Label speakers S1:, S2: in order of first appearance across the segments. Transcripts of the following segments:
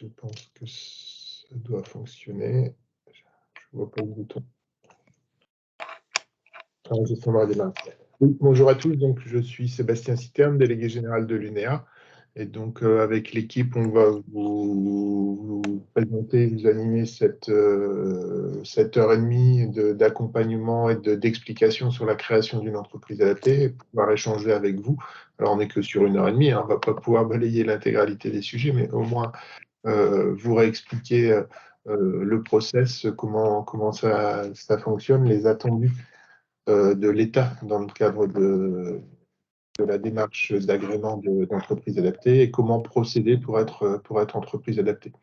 S1: Je pense que ça doit fonctionner. Je ne vois pas le bouton. Enregistrement à démarrer. Oui, bonjour à tous, donc je suis Sébastien Citerne, délégué général de l'UNEA. Et donc avec l'équipe, on va vous présenter, vous animer cette heure et demie d'accompagnement et d'explication sur la création d'une entreprise adaptée et pouvoir échanger avec vous. Alors on n'est que sur une heure et demie, hein, on ne va pas pouvoir balayer l'intégralité des sujets, mais au moins vous réexpliquer le process, comment ça fonctionne, les attendus de l'État dans le cadre de la démarche d'agrément d'entreprise adaptée et comment procéder pour être entreprise adaptée.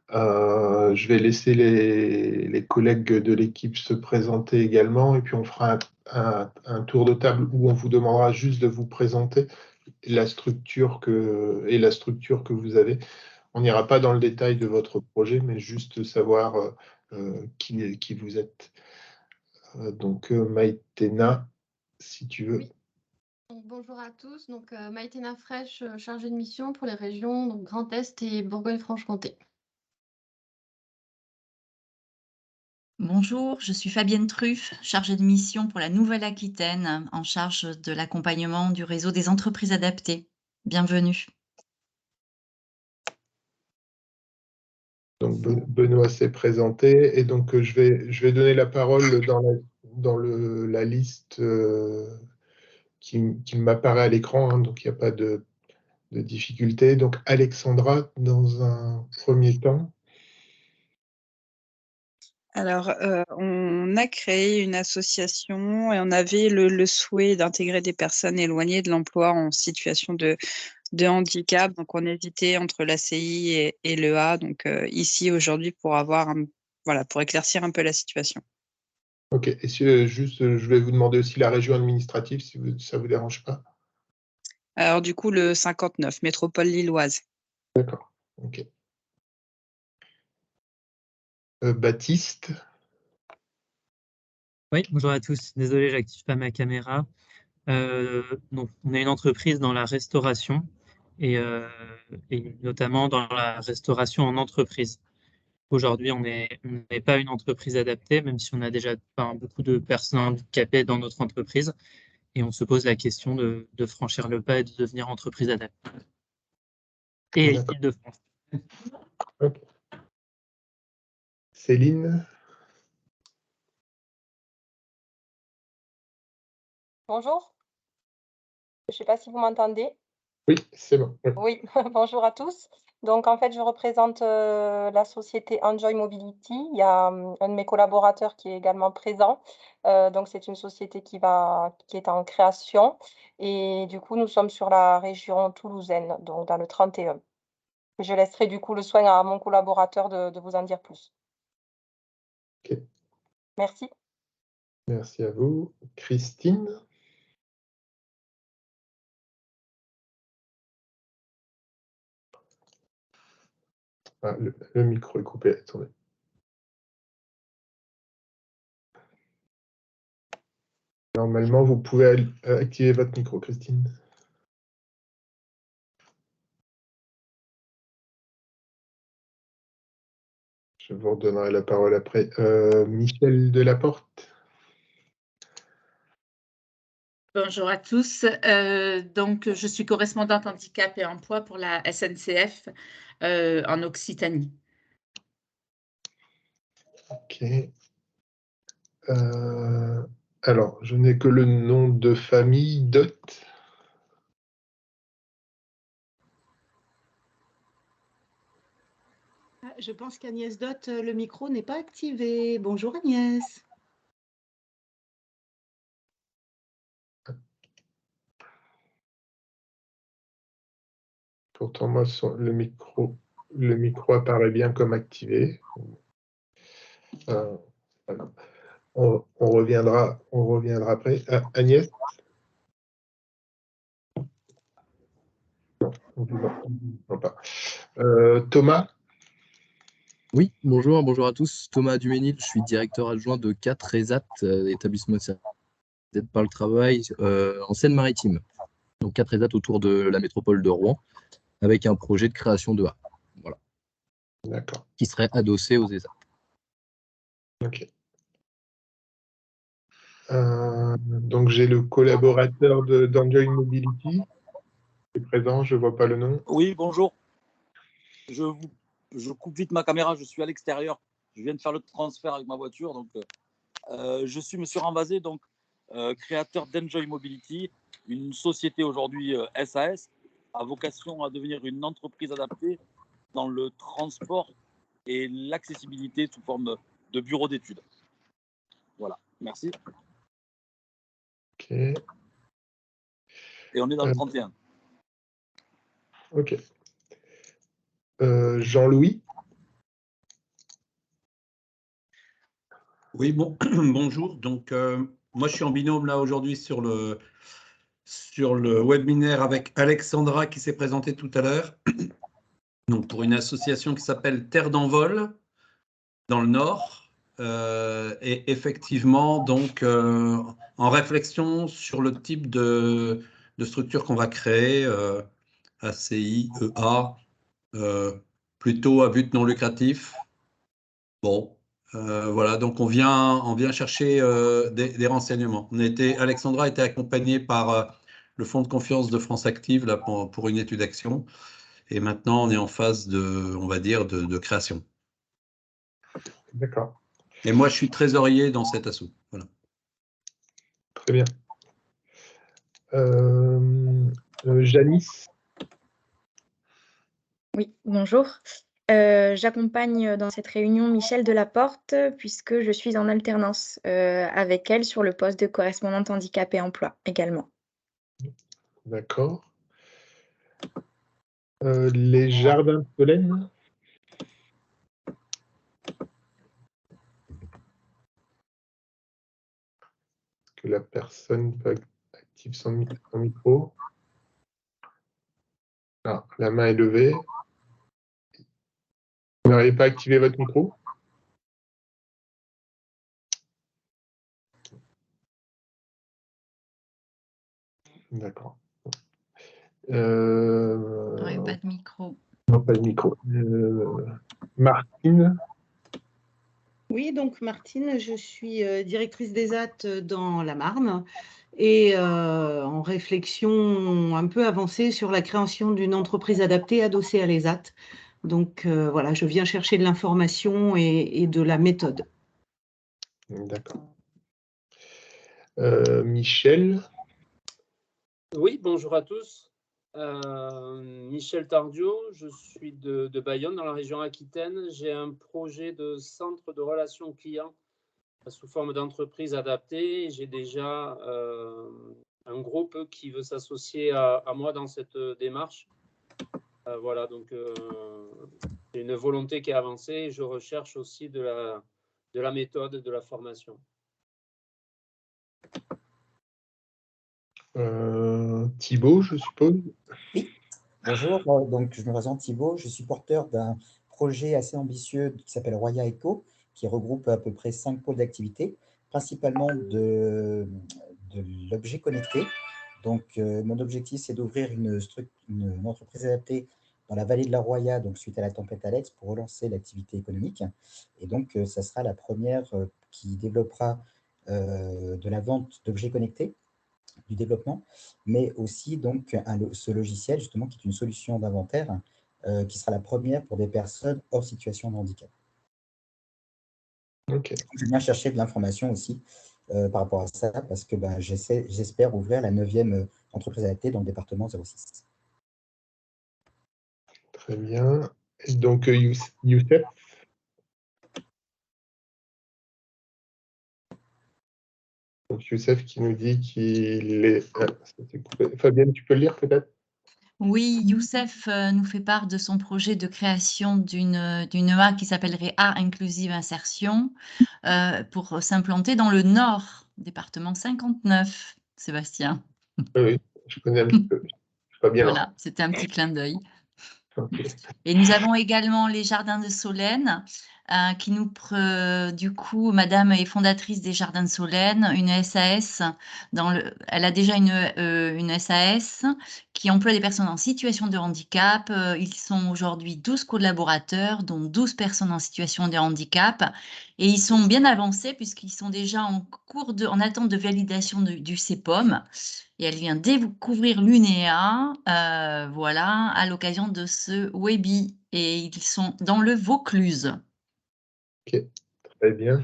S1: Je vais laisser les collègues de l'équipe se présenter également et puis on fera un tour de table où on vous demandera juste de vous présenter la structure que vous avez. On n'ira pas dans le détail de votre projet, mais juste savoir qui vous êtes. Donc, Maïtena, si tu veux.
S2: Oui. Donc, bonjour à tous. Donc, Maïtena Fresh, chargée de mission pour les régions donc Grand Est et Bourgogne-Franche-Comté.
S3: Bonjour, je suis Fabienne Truff, chargée de mission pour la Nouvelle-Aquitaine, en charge de l'accompagnement du réseau des entreprises adaptées. Bienvenue.
S1: Donc, Benoît s'est présenté et donc je vais donner la parole dans la liste qui m'apparaît à l'écran, hein, donc il n'y a pas de difficulté. Donc, Alexandra, dans un premier temps.
S4: Alors, on a créé une association et on avait le souhait d'intégrer des personnes éloignées de l'emploi en situation de handicap. Donc, on hésitait entre l'ACI et l'EA. Donc, ici, aujourd'hui, pour pour éclaircir un peu la situation.
S1: Ok, et juste, je vais vous demander aussi la région administrative, si ça ne vous dérange pas.
S4: Alors, du coup, le 59, métropole lilloise.
S1: D'accord, ok. Baptiste.
S5: Oui, bonjour à tous. Désolé, j'active pas ma caméra. Donc, on est une entreprise dans la restauration et notamment dans la restauration en entreprise. Aujourd'hui, on n'est pas une entreprise adaptée, même si on a déjà beaucoup de personnes handicapées dans notre entreprise. Et on se pose la question de franchir le pas et de devenir entreprise adaptée. Et Île-de-France.
S1: Okay. Céline.
S6: Bonjour. Je ne sais pas si vous m'entendez.
S1: Oui, c'est bon.
S6: Oui, bonjour à tous. Donc, en fait, je représente la société Enjoy Mobility. Il y a un de mes collaborateurs qui est également présent. Donc, c'est une société qui est en création. Et du coup, nous sommes sur la région toulousaine, donc dans le 31. Je laisserai du coup le soin à mon collaborateur de vous en dire plus.
S1: Okay.
S6: Merci.
S1: Merci à vous. Christine. Ah, le micro est coupé, attendez. Normalement, vous pouvez activer votre micro, Christine. Je vous redonnerai la parole après. Michel Delaporte.
S7: Bonjour à tous. Donc, je suis correspondante handicap et emploi pour la SNCF en Occitanie.
S1: Ok. Alors, je n'ai que le nom de famille, Dot.
S8: Je pense qu'Agnès Dot, le micro n'est pas activé. Bonjour Agnès.
S1: Pourtant, moi, le micro apparaît bien comme activé. On reviendra après. Agnès. Non, pas. Thomas.
S9: Oui, bonjour à tous. Thomas Duménil, je suis directeur adjoint de 4 ESAT, établissement d'aide par le travail en Seine-Maritime. Donc 4 ESAT autour de la métropole de Rouen, avec un projet de création de A.
S1: D'accord.
S9: qui serait adossé aux ESAT.
S1: Ok. Donc, j'ai le collaborateur d'Enjoy Mobility qui est présent, je ne vois pas le nom.
S10: Oui, bonjour. Je coupe vite ma caméra, je suis à l'extérieur. Je viens de faire le transfert avec ma voiture. Donc, je suis Monsieur Renvazé, donc créateur d'Enjoy Mobility, une société aujourd'hui SAS, à vocation à devenir une entreprise adaptée dans le transport et l'accessibilité sous forme de bureau d'études. Voilà, merci.
S1: Ok.
S10: Et on est dans le 31.
S1: Ok. Jean-Louis?
S11: Oui, bon, bonjour. Donc, moi, je suis en binôme là aujourd'hui sur le webinaire avec Alexandra qui s'est présentée tout à l'heure. Donc, pour une association qui s'appelle Terre d'Envol dans le Nord. Et effectivement, donc, en réflexion sur le type de structure qu'on va créer, ACI, EA, plutôt à but non lucratif. Bon. Voilà, donc on vient chercher des renseignements. Alexandra a été accompagnée par le Fonds de confiance de France Active là, pour une étude d'action. Et maintenant, on est en phase on va dire, de création.
S1: D'accord.
S11: Et moi, je suis trésorier dans cet asso. Voilà.
S1: Très bien. Janice?
S12: Oui, bonjour. J'accompagne dans cette réunion Michel Delaporte puisque je suis en alternance avec elle sur le poste de correspondante handicap et emploi également.
S1: D'accord. Les jardins de Solène? Est-ce que la personne peut activer son micro? Ah, la main est levée. Vous n'arrivez pas à activer votre micro? D'accord.
S3: Oui, pas de micro.
S1: Non, pas de micro. Martine?
S8: Oui, donc Martine, je suis directrice des AT dans la Marne et en réflexion un peu avancée sur la création d'une entreprise adaptée adossée à l'ESAT. Donc voilà, je viens chercher de l'information et de la méthode.
S1: D'accord. Michel?
S13: Oui, bonjour à tous. Michel Tardieu, je suis de Bayonne, dans la région Aquitaine. J'ai un projet de centre de relations clients sous forme d'entreprise adaptée. J'ai déjà un groupe qui veut s'associer à moi dans cette démarche. Voilà, donc c'est une volonté qui est avancée. Je recherche aussi de la méthode, de la formation.
S1: Thibaut, je suppose?
S14: Oui, bonjour, donc je me présente Thibaut, je suis porteur d'un projet assez ambitieux qui s'appelle Roya Eco, qui regroupe à peu près 5 pôles d'activité, principalement de l'objet connecté. Donc mon objectif, c'est d'ouvrir une entreprise adaptée dans la vallée de la Roya, donc suite à la tempête Alex, pour relancer l'activité économique. Et donc ça sera la première qui développera de la vente d'objets connectés, du développement, mais aussi donc ce logiciel justement qui est une solution d'inventaire qui sera la première pour des personnes hors situation de handicap.
S1: Okay.
S14: Je viens chercher de l'information aussi par rapport à ça parce que j'espère ouvrir la 9e entreprise adaptée dans le département 06.
S1: Très bien. Et donc Youssef? Donc Youssef qui nous dit qu'il est... Fabienne, tu peux le lire peut-être?
S3: Oui, Youssef nous fait part de son projet de création d'une EA qui s'appellerait A Inclusive Insertion pour s'implanter dans le Nord, département 59, Sébastien.
S1: Oui, je connais un petit peu. Pas bien.
S3: Voilà, c'était un petit clin d'œil. Okay. Et nous avons également les Jardins de Solène du coup, madame est fondatrice des Jardins de Solène, une SAS. Elle a déjà une SAS qui emploie des personnes en situation de handicap. Ils sont aujourd'hui 12 collaborateurs, dont 12 personnes en situation de handicap. Et ils sont bien avancés puisqu'ils sont déjà en attente de validation du CEPOM. Et elle vient découvrir l'UNEA, voilà, à l'occasion de ce Webi. Et ils sont dans le Vaucluse.
S1: Ok, très bien.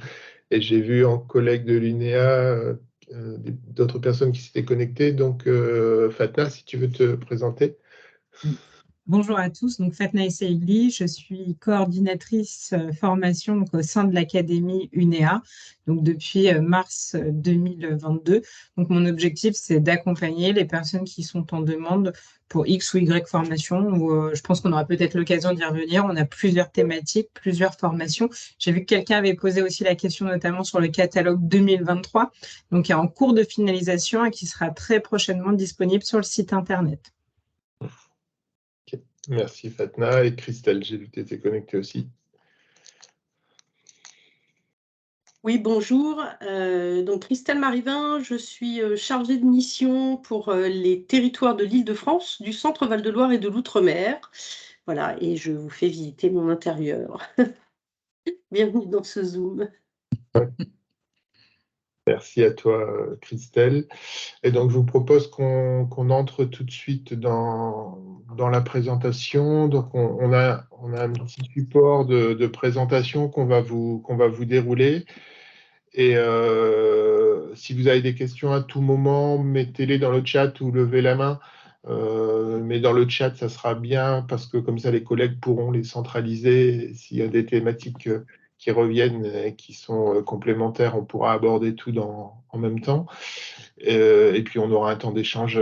S1: Et j'ai vu en collègue de l'UNEA d'autres personnes qui s'étaient connectées. Donc, Fatna, si tu veux te présenter.
S15: Bonjour à tous, donc Fatna Essaïli, je suis coordinatrice formation donc, au sein de l'Académie UNEA donc depuis mars 2022. Donc mon objectif c'est d'accompagner les personnes qui sont en demande pour X ou Y formation. Où, je pense qu'on aura peut-être l'occasion d'y revenir. On a plusieurs thématiques, plusieurs formations. J'ai vu que quelqu'un avait posé aussi la question notamment sur le catalogue 2023, donc qui est en cours de finalisation et qui sera très prochainement disponible sur le site internet.
S1: Merci Fatna. Et Christelle, j'ai vu que tu étais connectée aussi.
S16: Oui, bonjour. Donc Christelle Marivin, je suis chargée de mission pour les territoires de l'Île-de-France, du Centre Val-de-Loire et de l'Outre-mer. Voilà, et je vous fais visiter mon intérieur. Bienvenue dans ce Zoom.
S1: Merci à toi, Christelle. Et donc, je vous propose qu'on entre tout de suite dans la présentation. Donc, on a un petit support de présentation qu'on va vous dérouler. Et si vous avez des questions à tout moment, mettez-les dans le chat ou levez la main. Mais dans le chat, ça sera bien parce que comme ça, les collègues pourront les centraliser. S'il y a des thématiques qui reviennent et qui sont complémentaires, on pourra aborder tout en même temps. Et puis, on aura un temps d'échange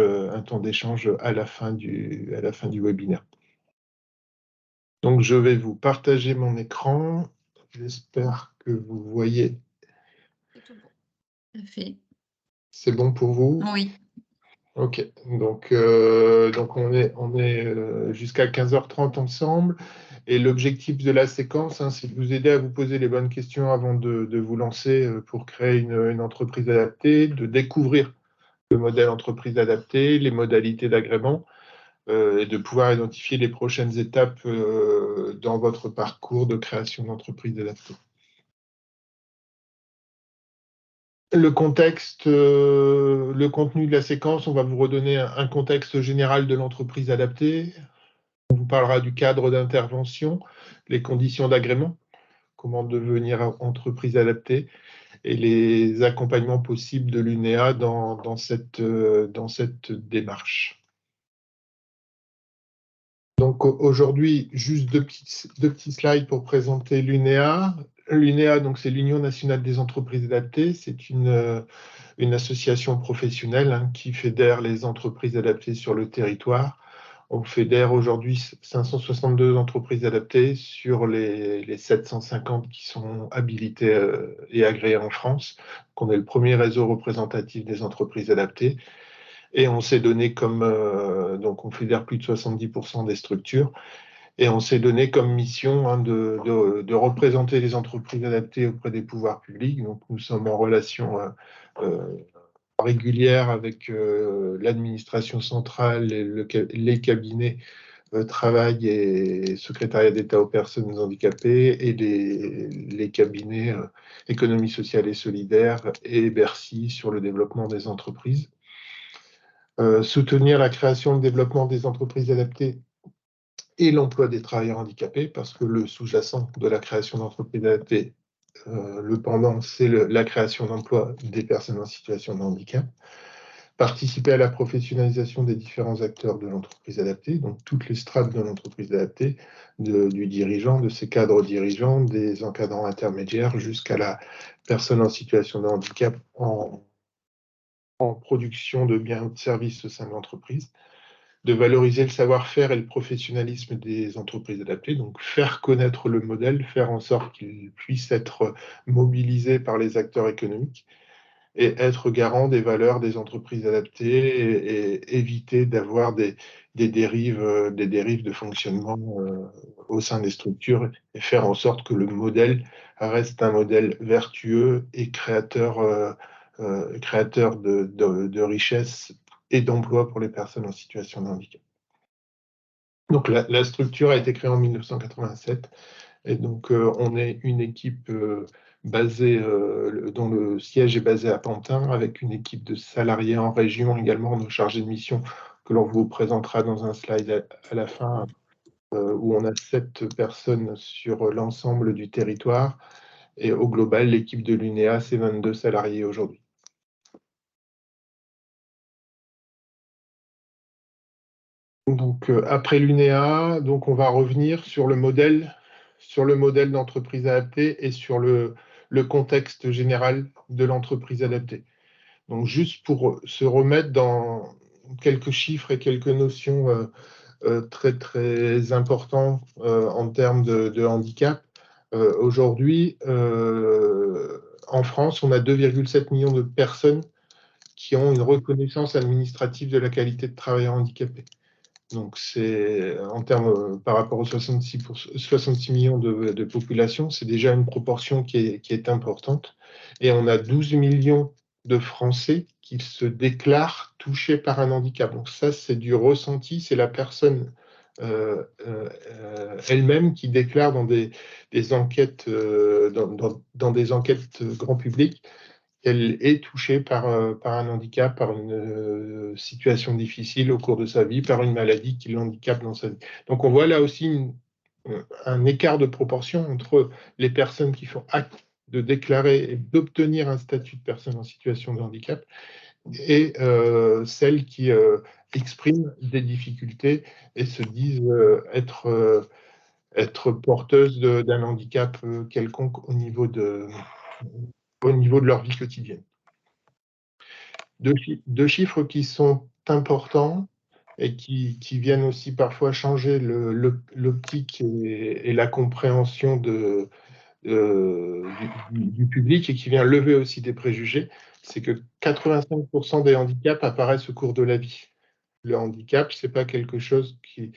S1: à la fin du webinaire. Donc, je vais vous partager mon écran. J'espère que vous voyez.
S3: C'est tout bon. Fait.
S1: C'est bon pour vous?
S3: Oui.
S1: Ok, donc on est jusqu'à 15h30 ensemble. Et l'objectif de la séquence, c'est de vous aider à vous poser les bonnes questions avant de vous lancer pour créer une entreprise adaptée, de découvrir le modèle entreprise adaptée, les modalités d'agrément, et de pouvoir identifier les prochaines étapes dans votre parcours de création d'entreprise adaptée. Le contexte, le contenu de la séquence, on va vous redonner un contexte général de l'entreprise adaptée. On vous parlera du cadre d'intervention, les conditions d'agrément, comment devenir entreprise adaptée et les accompagnements possibles de l'UNEA dans cette démarche. Donc aujourd'hui, juste deux petits slides pour présenter l'UNEA. L'UNEA, donc c'est l'Union nationale des entreprises adaptées. C'est une association professionnelle qui fédère les entreprises adaptées sur le territoire. On fédère aujourd'hui 562 entreprises adaptées sur les 750 qui sont habilitées et agréées en France. Donc on est le premier réseau représentatif des entreprises adaptées. Et on s'est donné comme, donc on fédère plus de 70% des structures, et on s'est donné comme mission de représenter les entreprises adaptées auprès des pouvoirs publics. Donc nous sommes en relation régulière avec l'administration centrale, et les cabinets travail et secrétariat d'État aux personnes handicapées et les cabinets économie sociale et solidaire et Bercy sur le développement des entreprises. Soutenir la création et le développement des entreprises adaptées et l'emploi des travailleurs handicapés, parce que le sous-jacent de la création d'entreprises adaptées, le pendant, c'est la création d'emplois des personnes en situation de handicap. Participer à la professionnalisation des différents acteurs de l'entreprise adaptée, donc toutes les strates de l'entreprise adaptée, du dirigeant, de ses cadres dirigeants, des encadrants intermédiaires, jusqu'à la personne en situation de handicap en production de biens ou de services au sein de l'entreprise, de valoriser le savoir-faire et le professionnalisme des entreprises adaptées, donc faire connaître le modèle, faire en sorte qu'il puisse être mobilisé par les acteurs économiques et être garant des valeurs des entreprises adaptées et éviter d'avoir des des dérives de fonctionnement au sein des structures et faire en sorte que le modèle reste un modèle vertueux et créateur de richesse et d'emploi pour les personnes en situation de handicap. Donc la structure a été créée en 1987 et donc on est une équipe basée, dont le siège est basé à Pantin, avec une équipe de salariés en région également, nos chargés de mission que l'on vous présentera dans un slide à la fin, où on a 7 personnes sur l'ensemble du territoire. Et au global, l'équipe de l'UNEA, c'est 22 salariés aujourd'hui. Donc, après l'UNEA, donc on va revenir sur le modèle d'entreprise adaptée et sur le contexte général de l'entreprise adaptée. Donc, juste pour se remettre dans quelques chiffres et quelques notions très, très importants en termes de handicap. Aujourd'hui, en France, on a 2,7 millions de personnes qui ont une reconnaissance administrative de la qualité de travailleur handicapé. Donc, c'est en termes par rapport aux 66 millions de population, c'est déjà une proportion qui est importante. Et on a 12 millions de Français qui se déclarent touchés par un handicap. Donc, ça, c'est du ressenti, c'est la personne elle-même qui déclare dans des enquêtes, dans des enquêtes grand public, qu'elle est touchée par un handicap, par une situation difficile au cours de sa vie, par une maladie qui l'handicape dans sa vie. Donc on voit là aussi un écart de proportion entre les personnes qui font acte de déclarer et d'obtenir un statut de personne en situation de handicap et celles qui expriment des difficultés et se disent être porteuses d'un handicap quelconque au niveau de leur vie quotidienne. Deux chiffres qui sont importants et qui viennent aussi parfois changer l'optique et la compréhension du public et qui vient lever aussi des préjugés, c'est que 85% des handicaps apparaissent au cours de la vie. Le handicap, ce n'est pas quelque chose qui...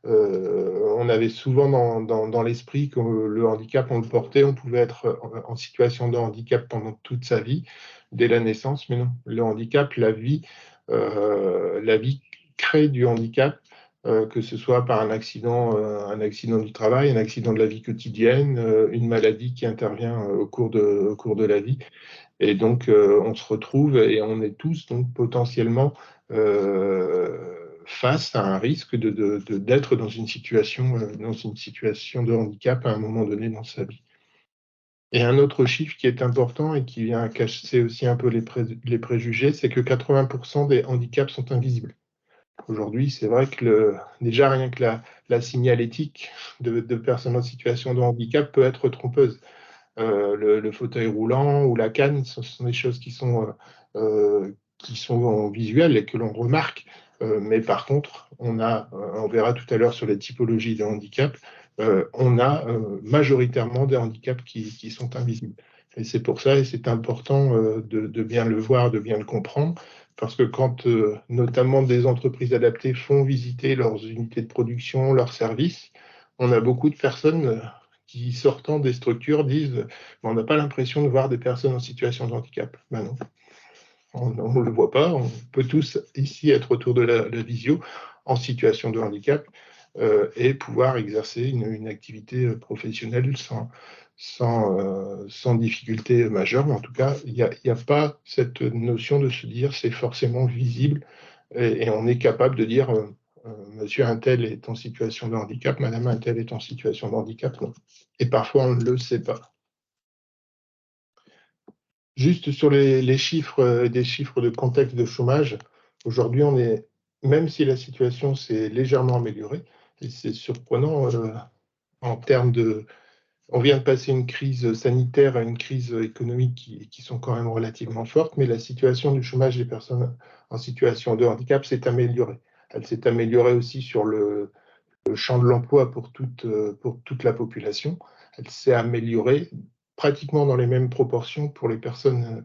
S1: on avait souvent dans l'esprit que le handicap, on le portait, on pouvait être en situation de handicap pendant toute sa vie, dès la naissance, mais non. Le handicap, la vie crée du handicap, que ce soit par un accident du travail, un accident de la vie quotidienne, une maladie qui intervient au cours de la vie. Et donc, on se retrouve et on est tous donc potentiellement face à un risque d'être dans une situation de handicap à un moment donné dans sa vie. Et un autre chiffre qui est important et qui vient casser aussi un peu les préjugés, c'est que 80% des handicaps sont invisibles. Aujourd'hui, c'est vrai que déjà rien que la signalétique de personnes en situation de handicap peut être trompeuse. Le fauteuil roulant ou la canne, ce sont des choses qui sont visuelles et que l'on remarque. Mais par contre, on verra tout à l'heure sur les typologies de handicap, on a majoritairement des handicaps qui sont invisibles. Et c'est pour ça, et c'est important de bien le voir, de bien le comprendre, parce que quand notamment des entreprises adaptées font visiter leurs unités de production, leurs services, on a beaucoup de personnes qui, sortant des structures, disent « on n'a pas l'impression de voir des personnes en situation de handicap ». Ben non, on ne le voit pas. On peut tous ici être autour de la visio en situation de handicap et pouvoir exercer une activité professionnelle sans difficulté majeure. Mais en tout cas, il n'y a pas cette notion de se dire c'est forcément visible et on est capable de dire monsieur untel est en situation de handicap, madame untel est en situation de handicap. Non. Et parfois, on ne le sait pas. Juste sur les chiffres, des chiffres de contexte de chômage, aujourd'hui, même si la situation s'est légèrement améliorée, et c'est surprenant en termes de... On vient de passer une crise sanitaire à une crise économique qui sont quand même relativement fortes, mais la situation du chômage des personnes en situation de handicap s'est améliorée. Elle s'est améliorée aussi sur le champ de l'emploi pour toute la population. Elle s'est améliorée pratiquement dans les mêmes proportions pour les personnes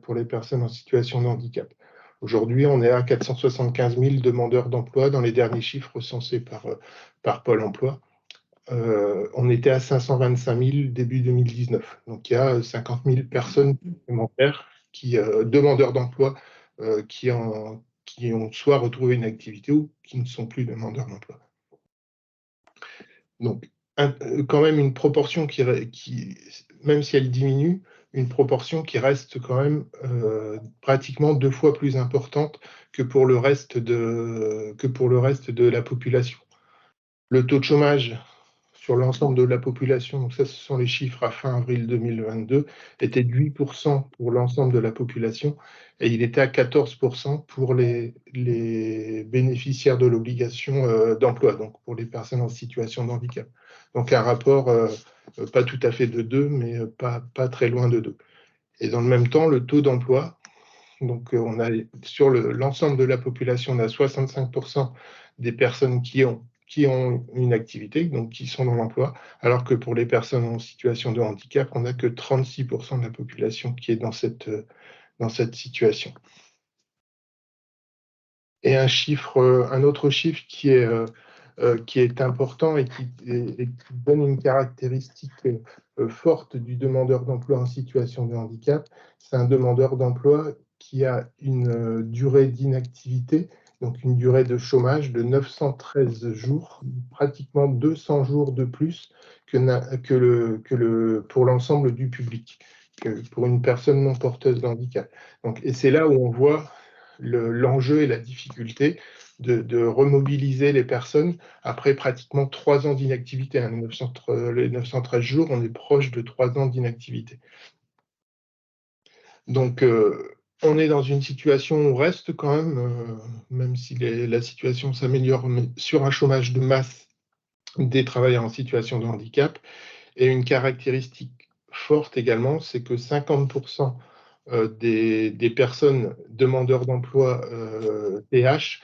S1: en situation de handicap. Aujourd'hui, on est à 475 000 demandeurs d'emploi dans les derniers chiffres recensés par Pôle emploi. On était à 525 000 début 2019. Donc il y a 50 000 personnes supplémentaires, demandeurs d'emploi, qui ont soit retrouvé une activité ou qui ne sont plus demandeurs d'emploi. Donc quand même une proportion qui, même si elle diminue, une proportion qui reste quand même pratiquement 2 fois plus importante que pour le reste de la population. Le taux de chômage sur l'ensemble de la population, donc ça ce sont les chiffres à fin avril 2022, était de 8% pour l'ensemble de la population et il était à 14% pour les bénéficiaires de l'obligation d'emploi, donc pour les personnes en situation de handicap. Donc un rapport pas tout à fait de 2, mais pas très loin de 2. Et dans le même temps, le taux d'emploi, donc on a sur l'ensemble de la population, on a 65% des personnes qui ont une activité, donc qui sont dans l'emploi, alors que pour les personnes en situation de handicap, on n'a que 36% de la population qui est dans cette situation. Et un autre chiffre qui est important et qui donne une caractéristique forte du demandeur d'emploi en situation de handicap, c'est un demandeur d'emploi qui a une durée d'inactivité, donc une durée de chômage de 913 jours, pratiquement 200 jours de plus pour l'ensemble du public, que pour une personne non porteuse de handicap. Donc, et c'est là où on voit l'enjeu et la difficulté de remobiliser les personnes après pratiquement 3 ans d'inactivité. Les 913 jours, on est proche de 3 ans d'inactivité. Donc, on est dans une situation où on reste quand même si la situation s'améliore, mais sur un chômage de masse des travailleurs en situation de handicap. Et une caractéristique forte également, c'est que 50% des personnes demandeurs d'emploi TH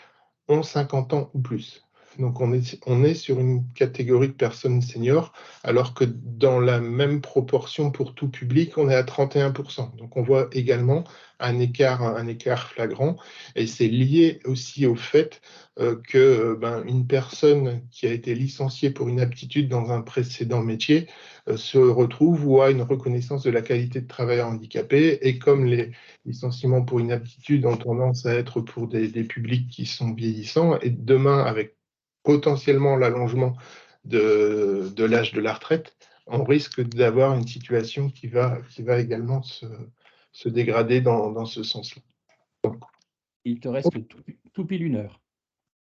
S1: ont 50 ans ou plus. Donc on est sur une catégorie de personnes seniors, alors que dans la même proportion pour tout public, on est à 31%. Donc on voit également un écart flagrant, et c'est lié aussi au fait qu'une personne qui a été licenciée pour inaptitude dans un précédent métier se retrouve ou a une reconnaissance de la qualité de travailleur handicapé, et comme les licenciements pour inaptitude ont tendance à être pour des publics qui sont vieillissants, et demain, avec potentiellement l'allongement de l'âge de la retraite, on risque d'avoir une situation qui va également se dégrader dans ce sens-là.
S17: Il te reste tout pile 1 heure.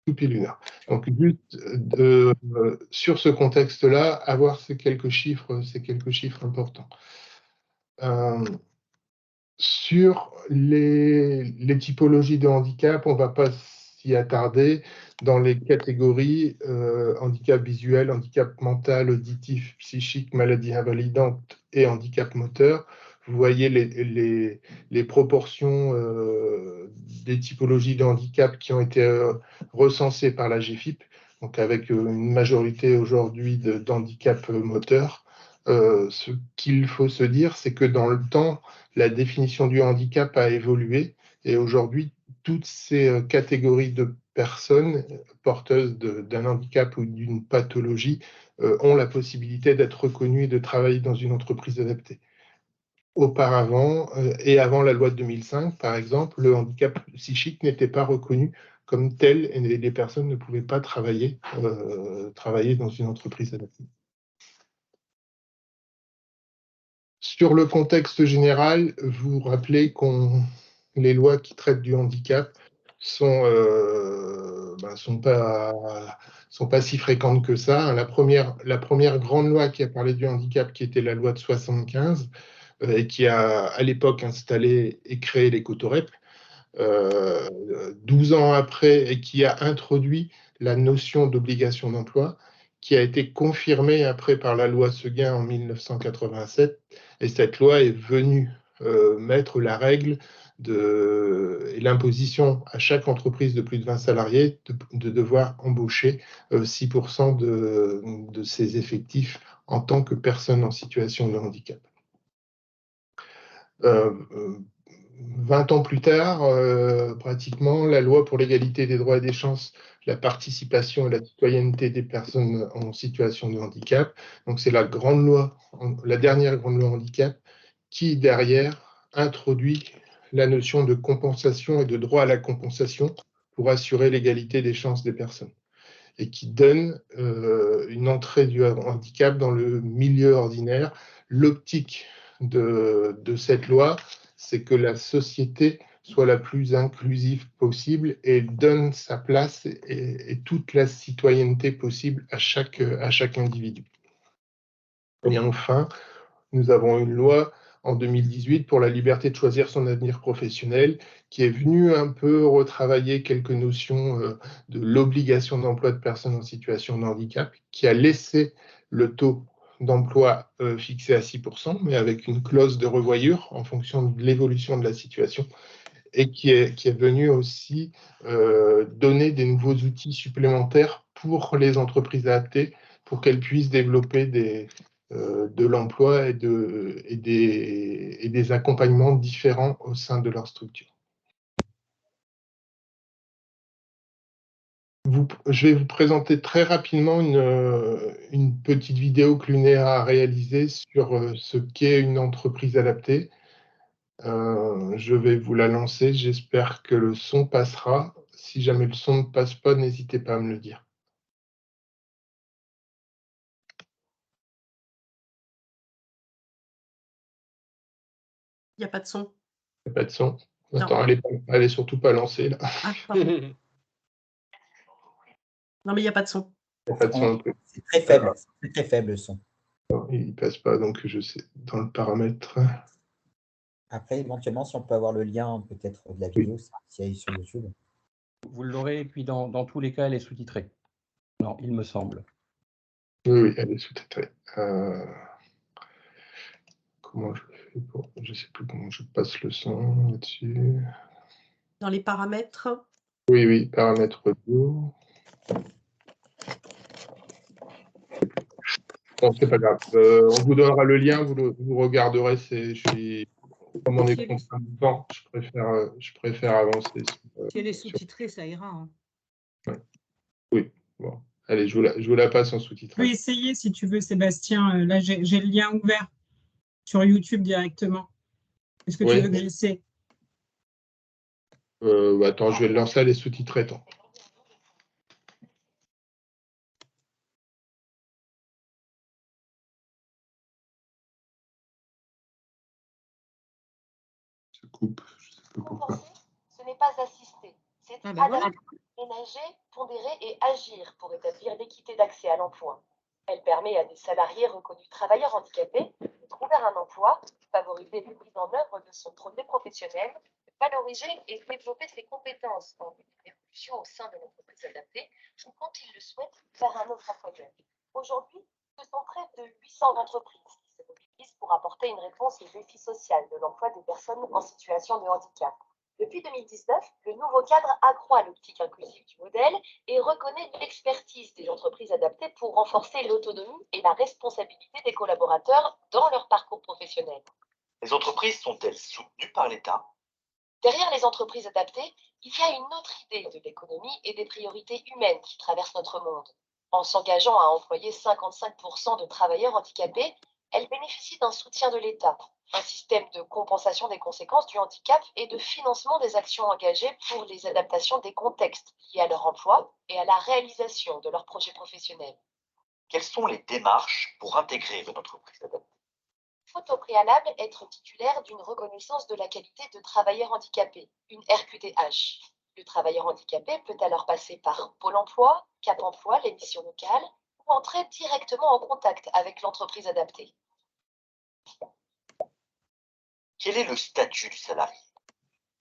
S1: Tout pile 1 heure. Donc, juste sur ce contexte-là, avoir ces quelques chiffres importants. Sur les typologies de handicap, on ne va pas s'y attarder. Dans les catégories handicap visuel, handicap mental, auditif, psychique, maladie invalidante et handicap moteur, vous voyez les proportions des typologies de handicap qui ont été recensées par la GFIP, donc avec une majorité aujourd'hui d'handicap moteur. Ce qu'il faut se dire, c'est que dans le temps, la définition du handicap a évolué, et aujourd'hui, toutes ces catégories de personnes porteuses d'un handicap ou d'une pathologie ont la possibilité d'être reconnues et de travailler dans une entreprise adaptée. Auparavant, et avant la loi de 2005, par exemple, le handicap psychique n'était pas reconnu comme tel, et les personnes ne pouvaient pas travailler dans une entreprise adaptée. Sur le contexte général, vous rappelez les lois qui traitent du handicap sont pas si fréquentes que ça. La première grande loi qui a parlé du handicap, qui était la loi de 75, et qui a à l'époque installé et créé les cotorep, 12 ans après, et qui a introduit la notion d'obligation d'emploi, qui a été confirmée après par la loi Seguin en 1987. Et cette loi est venue mettre la règle et l'imposition à chaque entreprise de plus de 20 salariés de devoir embaucher 6% de ses effectifs en tant que personne en situation de handicap. 20 ans plus tard, pratiquement, la loi pour l'égalité des droits et des chances, la participation et la citoyenneté des personnes en situation de handicap. Donc, c'est la grande loi, la dernière grande loi handicap, qui, derrière, introduit la notion de compensation et de droit à la compensation pour assurer l'égalité des chances des personnes, et qui donne une entrée du handicap dans le milieu ordinaire. L'optique de cette loi, c'est que la société soit la plus inclusive possible et donne sa place et toute la citoyenneté possible à chaque individu. Et enfin, nous avons une loi en 2018 pour la liberté de choisir son avenir professionnel, qui est venue un peu retravailler quelques notions de l'obligation d'emploi de personnes en situation de handicap, qui a laissé le taux d'emploi fixé à 6%, mais avec une clause de revoyure en fonction de l'évolution de la situation, et qui est venu aussi donner des nouveaux outils supplémentaires pour les entreprises adaptées, pour qu'elles puissent développer de l'emploi et des accompagnements différents au sein de leur structure. Je vais vous présenter très rapidement une petite vidéo que l'UNEA a réalisée sur ce qu'est une entreprise adaptée. Je vais vous la lancer, j'espère que le son passera. Si jamais le son ne passe pas, n'hésitez pas à me le dire.
S16: Il n'y a pas de son.
S1: Il n'y a pas de son.
S16: Non.
S1: Attends, elle est surtout pas lancée là.
S16: Ah, pardon. Non, mais il n'y a pas de son.
S1: Il n'y a pas de son non plus.
S14: C'est très faible, c'est très faible le son.
S1: Non, il ne passe pas, donc je sais, dans le paramètre.
S14: Après, éventuellement, si on peut avoir le lien peut-être de la vidéo, si elle est sur YouTube.
S17: Vous l'aurez, et puis dans tous les cas, elle est sous-titrée. Non, il me semble.
S1: Oui, elle est sous-titrée. Comment je fais pour... Je ne sais plus comment je passe le son là-dessus.
S16: Dans les paramètres.
S1: Oui, paramètres audio. Bon, c'est pas grave. On vous donnera le lien, vous regarderez. Comme on est contraint de temps, je préfère avancer.
S8: Si elle est sous-titrée, ça ira. Hein.
S1: Ouais. Oui, bon. Allez, je vous la passe en sous-titrage.
S15: Tu peux essayer si tu veux, Sébastien. Là, j'ai le lien ouvert sur YouTube directement. Est-ce que tu veux que j'essaie?
S1: Attends, je vais le lancer, elle est sous-titrée. Ça coupe, je ne sais pas pourquoi.
S18: Ce n'est pas assister, c'est adapter, ménager, pondérer et agir pour établir l'équité d'accès à l'emploi. Elle permet à des salariés reconnus travailleurs handicapés de trouver un emploi, favoriser la mise en œuvre de son projet professionnel, valoriser et développer ses compétences en évolution au sein de l'entreprise adaptée ou, quand il le souhaite, vers un autre employeur. Aujourd'hui, ce sont près de 800 entreprises qui se mobilisent pour apporter une réponse aux défis sociaux de l'emploi des personnes en situation de handicap. Depuis 2019, le nouveau cadre accroît l'optique inclusive du modèle et reconnaît l'expertise des entreprises adaptées pour renforcer l'autonomie et la responsabilité des collaborateurs dans leur parcours professionnel.
S19: Les entreprises sont-elles soutenues par l'État?
S18: Derrière les entreprises adaptées, il y a une autre idée de l'économie et des priorités humaines qui traversent notre monde. En s'engageant à employer 55% de travailleurs handicapés, elle bénéficie d'un soutien de l'État, un système de compensation des conséquences du handicap et de financement des actions engagées pour les adaptations des contextes liés à leur emploi et à la réalisation de leurs projets professionnels.
S19: Quelles sont les démarches pour intégrer une entreprise adaptée?
S18: Il faut au préalable être titulaire d'une reconnaissance de la qualité de travailleur handicapé, une RQTH. Le travailleur handicapé peut alors passer par Pôle emploi, Cap emploi, les missions locales, ou entrer directement en contact avec l'entreprise adaptée.
S19: Quel est le statut du salarié?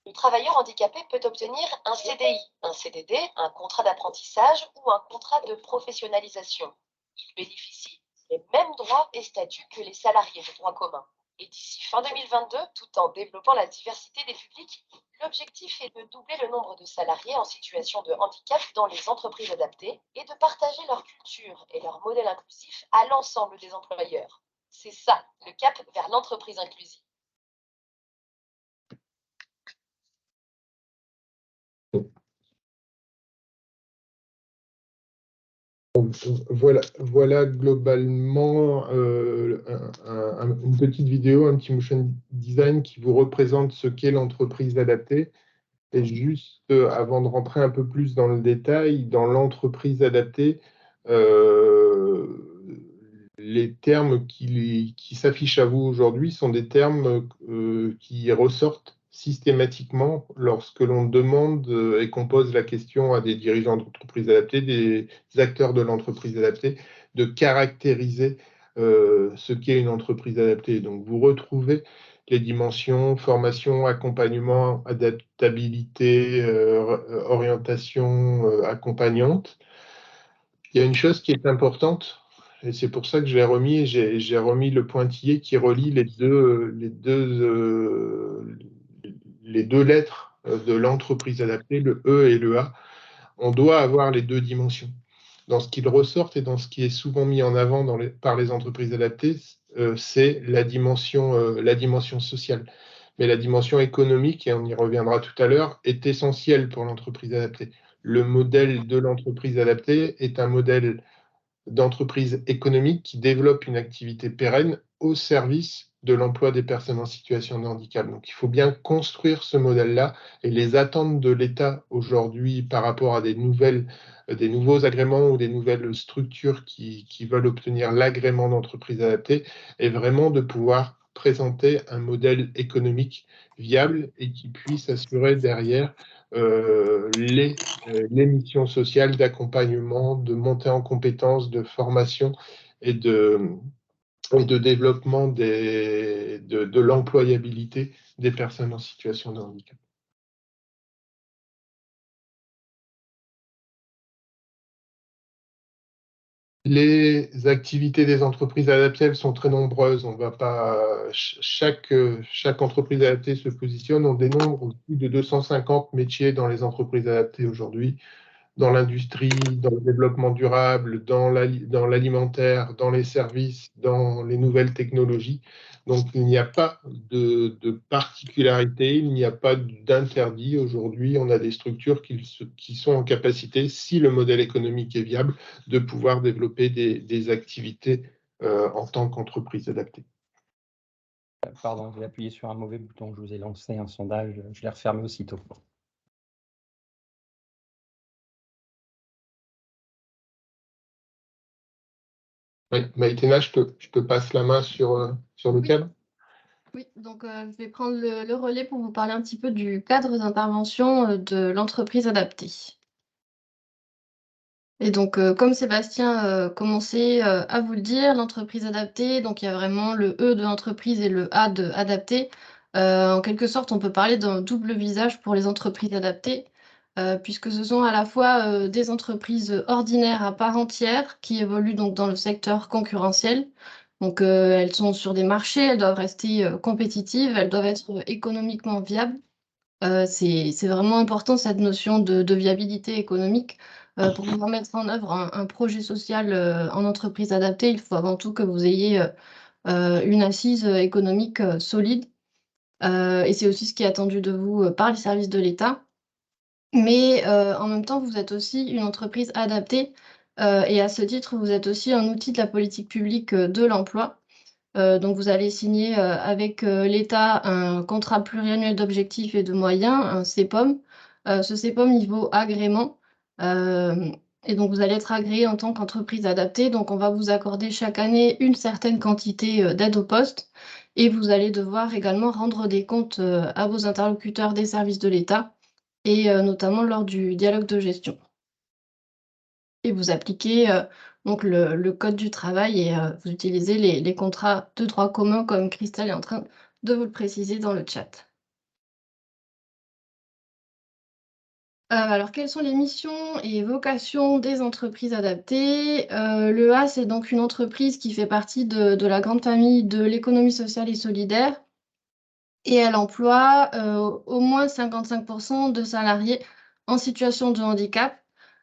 S18: Le travailleur handicapé peut obtenir un CDI, un CDD, un contrat d'apprentissage ou un contrat de professionnalisation. Il bénéficie des mêmes droits et statuts que les salariés de droit commun. Et d'ici fin 2022, tout en développant la diversité des publics, l'objectif est de doubler le nombre de salariés en situation de handicap dans les entreprises adaptées et de partager leur culture et leur modèle inclusif à l'ensemble des employeurs. C'est ça, le cap vers l'entreprise inclusive.
S1: Voilà globalement une petite vidéo, un petit motion design qui vous représente ce qu'est l'entreprise adaptée. Et juste avant de rentrer un peu plus dans le détail, dans l'entreprise adaptée, les termes qui s'affichent à vous aujourd'hui sont des termes qui ressortent systématiquement lorsque l'on demande et qu'on pose la question à des dirigeants d'entreprise adaptée, des acteurs de l'entreprise adaptée, de caractériser ce qu'est une entreprise adaptée. Donc, vous retrouvez les dimensions formation, accompagnement, adaptabilité, orientation accompagnante. Il y a une chose qui est importante, et c'est pour ça que je l'ai remis, j'ai remis le pointillé qui relie les deux lettres de l'entreprise adaptée, le E et le A. On doit avoir les deux dimensions. Dans ce qu'il ressort et dans ce qui est souvent mis en avant par les entreprises adaptées, c'est la dimension sociale. Mais la dimension économique, et on y reviendra tout à l'heure, est essentielle pour l'entreprise adaptée. Le modèle de l'entreprise adaptée est un modèle d'entreprise économique qui développe une activité pérenne au service de l'emploi des personnes en situation de handicap. Donc il faut bien construire ce modèle-là, et les attentes de l'État aujourd'hui par rapport à des nouveaux agréments ou des nouvelles structures qui veulent obtenir l'agrément d'entreprise adaptée est vraiment de pouvoir présenter un modèle économique viable et qui puisse assurer derrière les missions sociales d'accompagnement, de montée en compétences, de formation et de développement de l'employabilité des personnes en situation de handicap. Les activités des entreprises adaptées, elles sont très nombreuses. On va pas, chaque entreprise adaptée se positionne. On dénombre plus de 250 métiers dans les entreprises adaptées aujourd'hui, dans l'industrie, dans le développement durable, dans l'alimentaire, dans les services, dans les nouvelles technologies. Donc, il n'y a pas de particularité, il n'y a pas d'interdit. Aujourd'hui, on a des structures qui sont en capacité, si le modèle économique est viable, de pouvoir développer des activités en tant qu'entreprise adaptée.
S17: Pardon, j'ai appuyé sur un mauvais bouton, je vous ai lancé un sondage, je l'ai refermé aussitôt.
S1: Oui, Maïtena, je te passe la main sur le cadre.
S2: Oui, donc je vais prendre le relais pour vous parler un petit peu du cadre d'intervention de l'entreprise adaptée. Et donc, comme Sébastien commençait à vous le dire, l'entreprise adaptée, donc il y a vraiment le E de l'entreprise et le A de adapté. En quelque sorte, on peut parler d'un double visage pour les entreprises adaptées, puisque ce sont à la fois des entreprises ordinaires à part entière qui évoluent donc dans le secteur concurrentiel. Donc, elles sont sur des marchés, elles doivent rester compétitives, elles doivent être économiquement viables. C'est vraiment important cette notion de viabilité économique. Pour pouvoir mettre en œuvre un projet social en entreprise adaptée, il faut avant tout que vous ayez une assise économique solide. Et c'est aussi ce qui est attendu de vous par les services de l'État. Mais en même temps, vous êtes aussi une entreprise adaptée. Et à ce titre, vous êtes aussi un outil de la politique publique de l'emploi. Donc, vous allez signer avec l'État un contrat pluriannuel d'objectifs et de moyens, un CEPOM. Ce CEPOM, il vaut agrément. Et donc, vous allez être agréé en tant qu'entreprise adaptée. Donc, on va vous accorder chaque année une certaine quantité d'aide au poste. Et vous allez devoir également rendre des comptes à vos interlocuteurs des services de l'État, et notamment lors du dialogue de gestion. Et vous appliquez donc le code du travail et vous utilisez les contrats de droit commun comme Christelle est en train de vous le préciser dans le chat. Alors, quelles sont les missions et vocations des entreprises adaptées? Le A, c'est donc une entreprise qui fait partie de la grande famille de l'économie sociale et solidaire, et elle emploie au moins 55% de salariés en situation de handicap.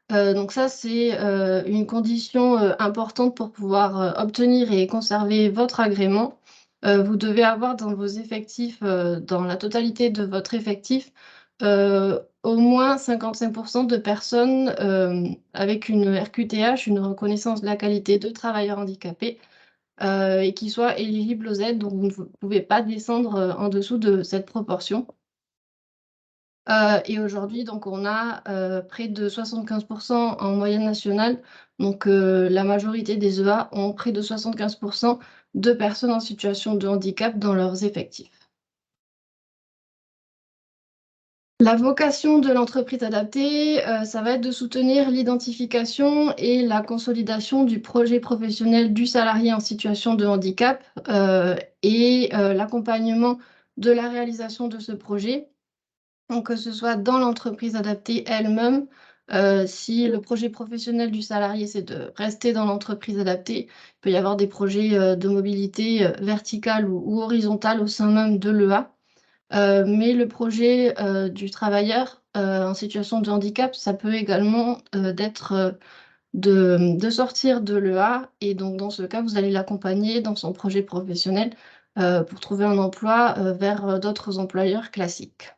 S2: Donc ça, c'est une condition importante pour pouvoir obtenir et conserver votre agrément. Vous devez avoir dans vos effectifs, dans la totalité de votre effectif, au moins 55% de personnes avec une RQTH, une reconnaissance de la qualité de travailleur handicapé, et qui soient éligibles aux aides. Donc, vous ne pouvez pas descendre en dessous de cette proportion. Et aujourd'hui, donc, on a près de 75% en moyenne nationale. Donc, la majorité des EA ont près de 75% de personnes en situation de handicap dans leurs effectifs. La vocation de l'entreprise adaptée, ça va être de soutenir l'identification et la consolidation du projet professionnel du salarié en situation de handicap et l'accompagnement de la réalisation de ce projet. Donc, que ce soit dans l'entreprise adaptée elle-même, si le projet professionnel du salarié, c'est de rester dans l'entreprise adaptée, il peut y avoir des projets de mobilité verticale ou horizontale au sein même de l'EA. Mais le projet du travailleur en situation de handicap, ça peut également d'être de sortir de l'EA. Et donc, dans ce cas, vous allez l'accompagner dans son projet professionnel pour trouver un emploi vers d'autres employeurs classiques.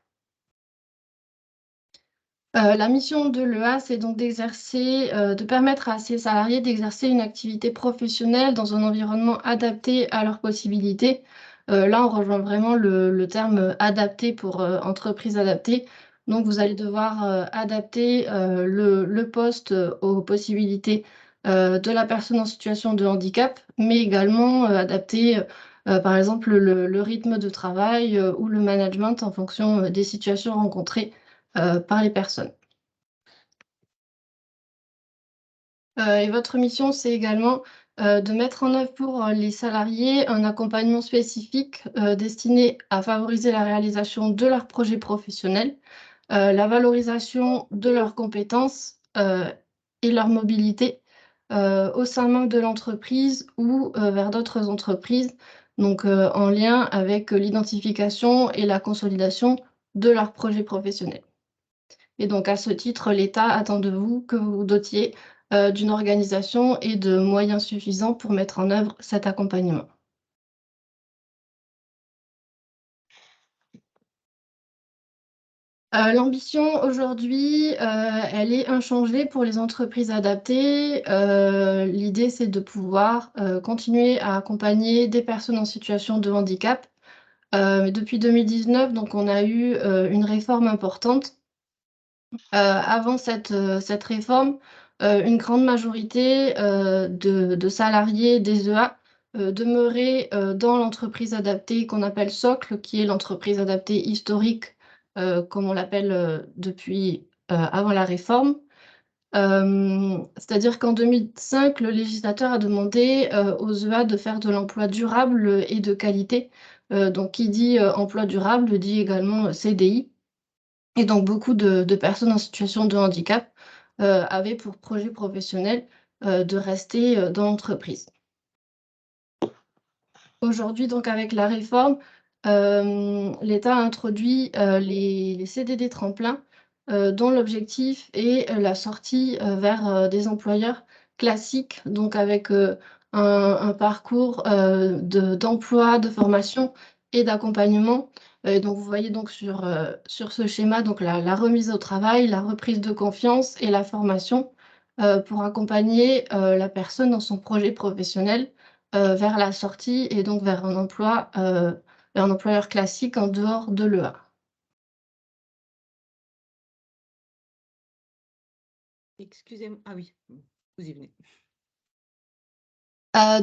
S2: La mission de l'EA, c'est donc de permettre à ses salariés d'exercer une activité professionnelle dans un environnement adapté à leurs possibilités. Là, on rejoint vraiment le terme adapté pour entreprise adaptée. Donc, vous allez devoir adapter le poste aux possibilités de la personne en situation de handicap, mais également adapter, par exemple, le rythme de travail ou le management en fonction des situations rencontrées par les personnes. Et votre mission, c'est également de mettre en œuvre pour les salariés un accompagnement spécifique destiné à favoriser la réalisation de leurs projets professionnels, la valorisation de leurs compétences et leur mobilité au sein même de l'entreprise ou vers d'autres entreprises, donc en lien avec l'identification et la consolidation de leurs projets professionnels. Et donc, à ce titre, l'État attend de vous que vous vous dotiez d'une organisation et de moyens suffisants pour mettre en œuvre cet accompagnement. L'ambition aujourd'hui, elle est inchangée pour les entreprises adaptées. L'idée, c'est de pouvoir continuer à accompagner des personnes en situation de handicap. Depuis 2019, donc, on a eu une réforme importante. Avant cette réforme, une grande majorité de salariés des EA demeuraient dans l'entreprise adaptée qu'on appelle socle, qui est l'entreprise adaptée historique, comme on l'appelle depuis avant la réforme. C'est-à-dire qu'en 2005, le législateur a demandé aux EA de faire de l'emploi durable et de qualité. Donc, qui dit emploi durable dit également CDI. Et donc, beaucoup de personnes en situation de handicap avaient pour projet professionnel de rester dans l'entreprise. Aujourd'hui, donc, avec la réforme, l'État a introduit les CDD tremplins, dont l'objectif est la sortie vers des employeurs classiques, donc avec un parcours d'emploi, de formation et d'accompagnement. Donc, vous voyez donc sur ce schéma donc la remise au travail, la reprise de confiance et la formation pour accompagner la personne dans son projet professionnel vers la sortie et donc vers un emploi, vers un employeur classique en dehors de l'EA.
S8: Excusez-moi. Ah oui, vous y venez.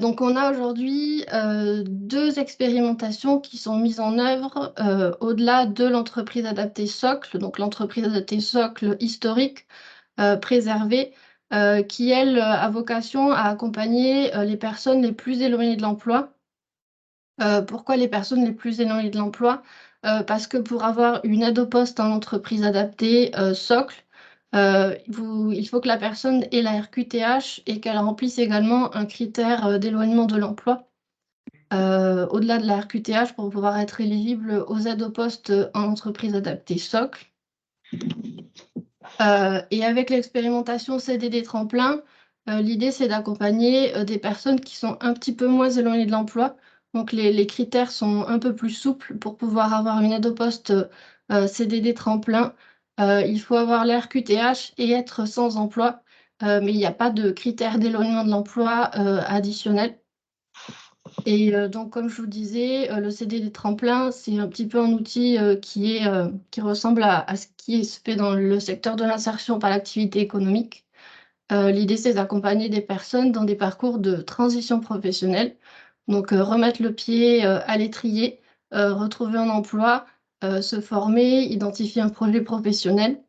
S2: Donc, on a aujourd'hui 2 expérimentations qui sont mises en œuvre au-delà de l'entreprise adaptée socle, donc l'entreprise adaptée socle historique préservée, qui, elle, a vocation à accompagner les personnes les plus éloignées de l'emploi. Pourquoi les personnes les plus éloignées de l'emploi? Parce que pour avoir une aide au poste en entreprise adaptée socle, il faut que la personne ait la RQTH et qu'elle remplisse également un critère d'éloignement de l'emploi. Au-delà de la RQTH pour pouvoir être éligible aux aides au poste en entreprise adaptée socle. Et avec l'expérimentation CDD tremplin, l'idée c'est d'accompagner des personnes qui sont un petit peu moins éloignées de l'emploi. Donc les critères sont un peu plus souples pour pouvoir avoir une aide au poste CDD tremplin Il faut avoir l'RQTH et être sans emploi, mais il n'y a pas de critères d'éloignement de l'emploi additionnel. Et donc, comme je vous disais, le CDD tremplin, c'est un petit peu un outil qui ressemble à ce qui se fait dans le secteur de l'insertion par l'activité économique. L'idée, c'est d'accompagner des personnes dans des parcours de transition professionnelle. Donc, remettre le pied à l'étrier, retrouver un emploi, se former, identifier un projet professionnel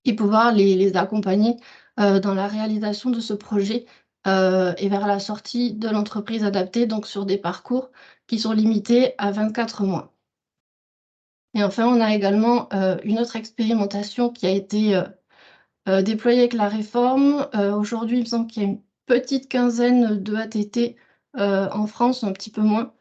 S2: et pouvoir les accompagner dans la réalisation de ce projet et vers la sortie de l'entreprise adaptée, donc sur des parcours qui sont limités à 24 mois. Et enfin, on a également une autre expérimentation qui a été déployée avec la réforme. Aujourd'hui, il me semble qu'il y a une petite quinzaine de ATT en France, un petit peu moins.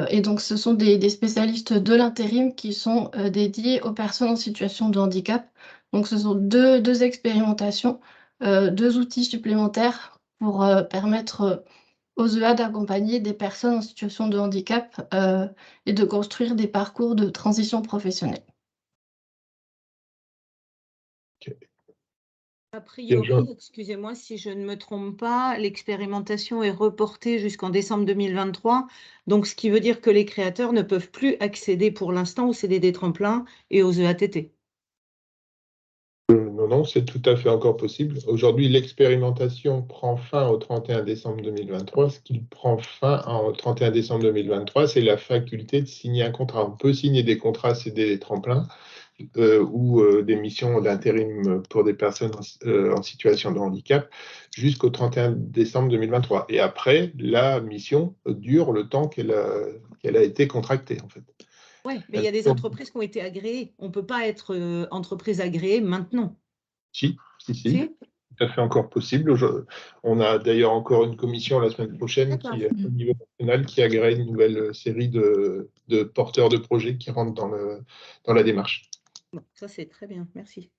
S2: Et donc, ce sont des spécialistes de l'intérim qui sont dédiés aux personnes en situation de handicap. Donc, ce sont deux expérimentations, deux outils supplémentaires pour permettre aux EA d'accompagner des personnes en situation de handicap et de construire des parcours de transition professionnelle.
S8: A priori, excusez-moi si je ne me trompe pas, l'expérimentation est reportée jusqu'en décembre 2023. Donc, ce qui veut dire que les créateurs ne peuvent plus accéder pour l'instant au CDD tremplin et aux EATT.
S1: Non, c'est tout à fait encore possible. Aujourd'hui, l'expérimentation prend fin au 31 décembre 2023. Ce qui prend fin au 31 décembre 2023, c'est la faculté de signer un contrat. On peut signer des contrats CDD tremplin ou des missions d'intérim pour des personnes en situation de handicap jusqu'au 31 décembre 2023. Et après, la mission dure le temps qu'elle a été contractée, en fait.
S8: Oui, mais il y a des entreprises qui ont été agréées. On ne peut pas être entreprise agréée maintenant.
S1: Si. Tout à fait encore possible. On a d'ailleurs encore une commission la semaine prochaine qui, au niveau national, qui agrée une nouvelle série de porteurs de projets qui rentrent dans la démarche.
S8: Bon, ça, c'est très bien. Merci.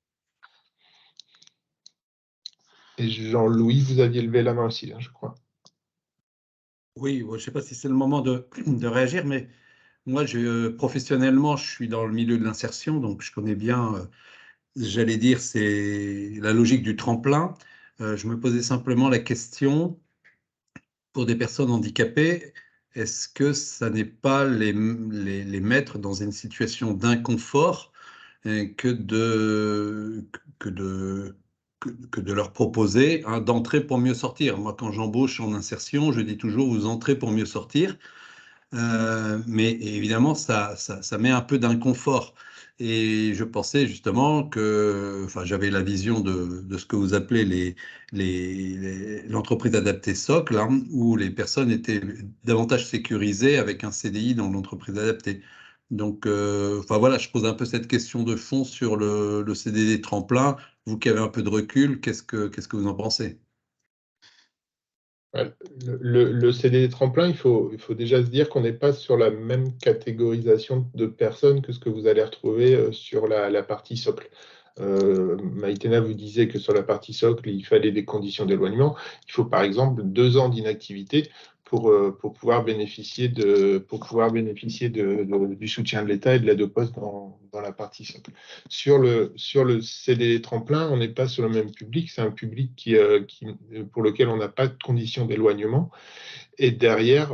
S1: Et Jean-Louis, vous aviez levé la main aussi, hein, je crois.
S11: Oui, je ne sais pas si c'est le moment de réagir, mais moi, professionnellement, je suis dans le milieu de l'insertion, donc je connais bien, j'allais dire, c'est la logique du tremplin. Je me posais simplement la question, pour des personnes handicapées, est-ce que ça n'est pas les mettre dans une situation d'inconfort que de leur proposer d'entrer pour mieux sortir. Moi, quand j'embauche en insertion, je dis toujours, vous entrez pour mieux sortir. Mais évidemment, ça met un peu d'inconfort. Et je pensais justement que, j'avais la vision de ce que vous appelez l'entreprise adaptée socle, où les personnes étaient davantage sécurisées avec un CDI dans l'entreprise adaptée. Donc, voilà, je pose un peu cette question de fond sur le CDD tremplin. Vous qui avez un peu de recul, qu'est-ce que vous en pensez ?
S1: Le CDD tremplin, il faut déjà se dire qu'on n'est pas sur la même catégorisation de personnes que ce que vous allez retrouver sur la partie socle. Maïtena vous disait que sur la partie socle, il fallait des conditions d'éloignement. Il faut par exemple 2 ans d'inactivité pour pouvoir bénéficier du soutien de l'État et de l'aide au poste dans la partie socle. Sur le CDD tremplin, on n'est pas sur le même public. C'est un public pour lequel on n'a pas de conditions d'éloignement. Et derrière,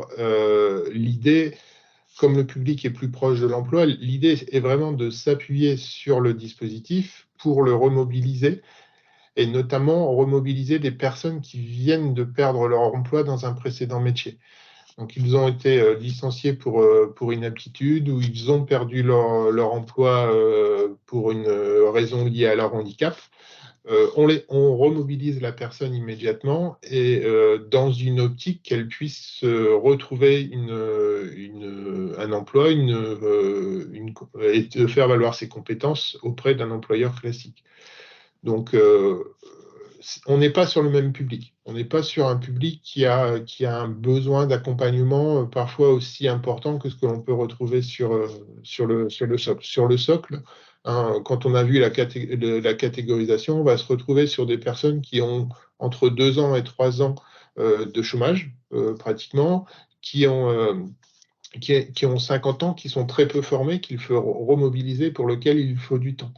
S1: l'idée, comme le public est plus proche de l'emploi, l'idée est vraiment de s'appuyer sur le dispositif pour le remobiliser, et notamment remobiliser des personnes qui viennent de perdre leur emploi dans un précédent métier. Donc, ils ont été licenciés pour inaptitude, ou ils ont perdu leur emploi pour une raison liée à leur handicap. On remobilise la personne immédiatement et dans une optique qu'elle puisse retrouver un emploi et de faire valoir ses compétences auprès d'un employeur classique. Donc, on n'est pas sur le même public. On n'est pas sur un public qui a un besoin d'accompagnement parfois aussi important que ce que l'on peut retrouver sur le socle. Sur le socle, quand on a vu la catégorisation, on va se retrouver sur des personnes qui ont entre 2 ans et 3 ans de chômage, pratiquement, qui ont 50 ans, qui sont très peu formés, qu'il faut remobiliser, pour lequel il faut du temps.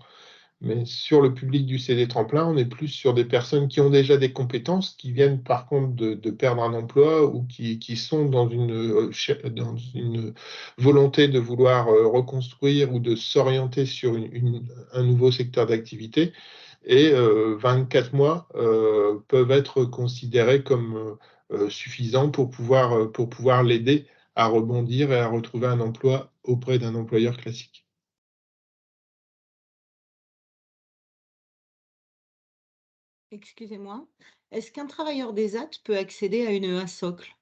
S1: Mais sur le public du CD Tremplin, on est plus sur des personnes qui ont déjà des compétences, qui viennent par contre de perdre un emploi ou qui sont dans une volonté de vouloir reconstruire ou de s'orienter sur un nouveau secteur d'activité. Et 24 mois peuvent être considérés comme suffisants pour pouvoir l'aider à rebondir et à retrouver un emploi auprès d'un employeur classique.
S8: Excusez-moi, est-ce qu'un travailleur d'ESAT peut accéder à une EA socle?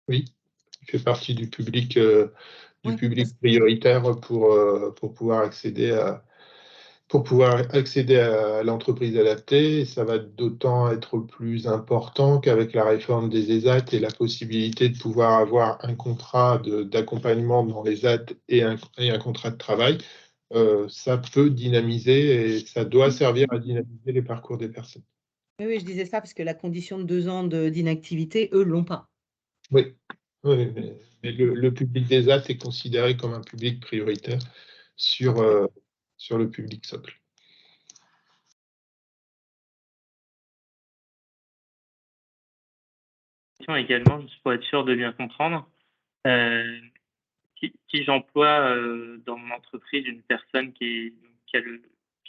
S1: Oui, il fait partie du public prioritaire pour pouvoir accéder à l'entreprise adaptée. Et ça va d'autant être plus important qu'avec la réforme des ESAT et la possibilité de pouvoir avoir un contrat d'accompagnement dans les ESAT et un contrat de travail, ça peut dynamiser et ça doit servir à dynamiser les parcours des personnes.
S8: Oui, je disais ça parce que la condition de 2 ans d'inactivité, eux, l'ont pas.
S1: Oui, mais le public des ESAT est considéré comme un public prioritaire sur le public socle.
S20: Également, juste pour être sûr de bien comprendre, si j'emploie dans mon entreprise une personne qui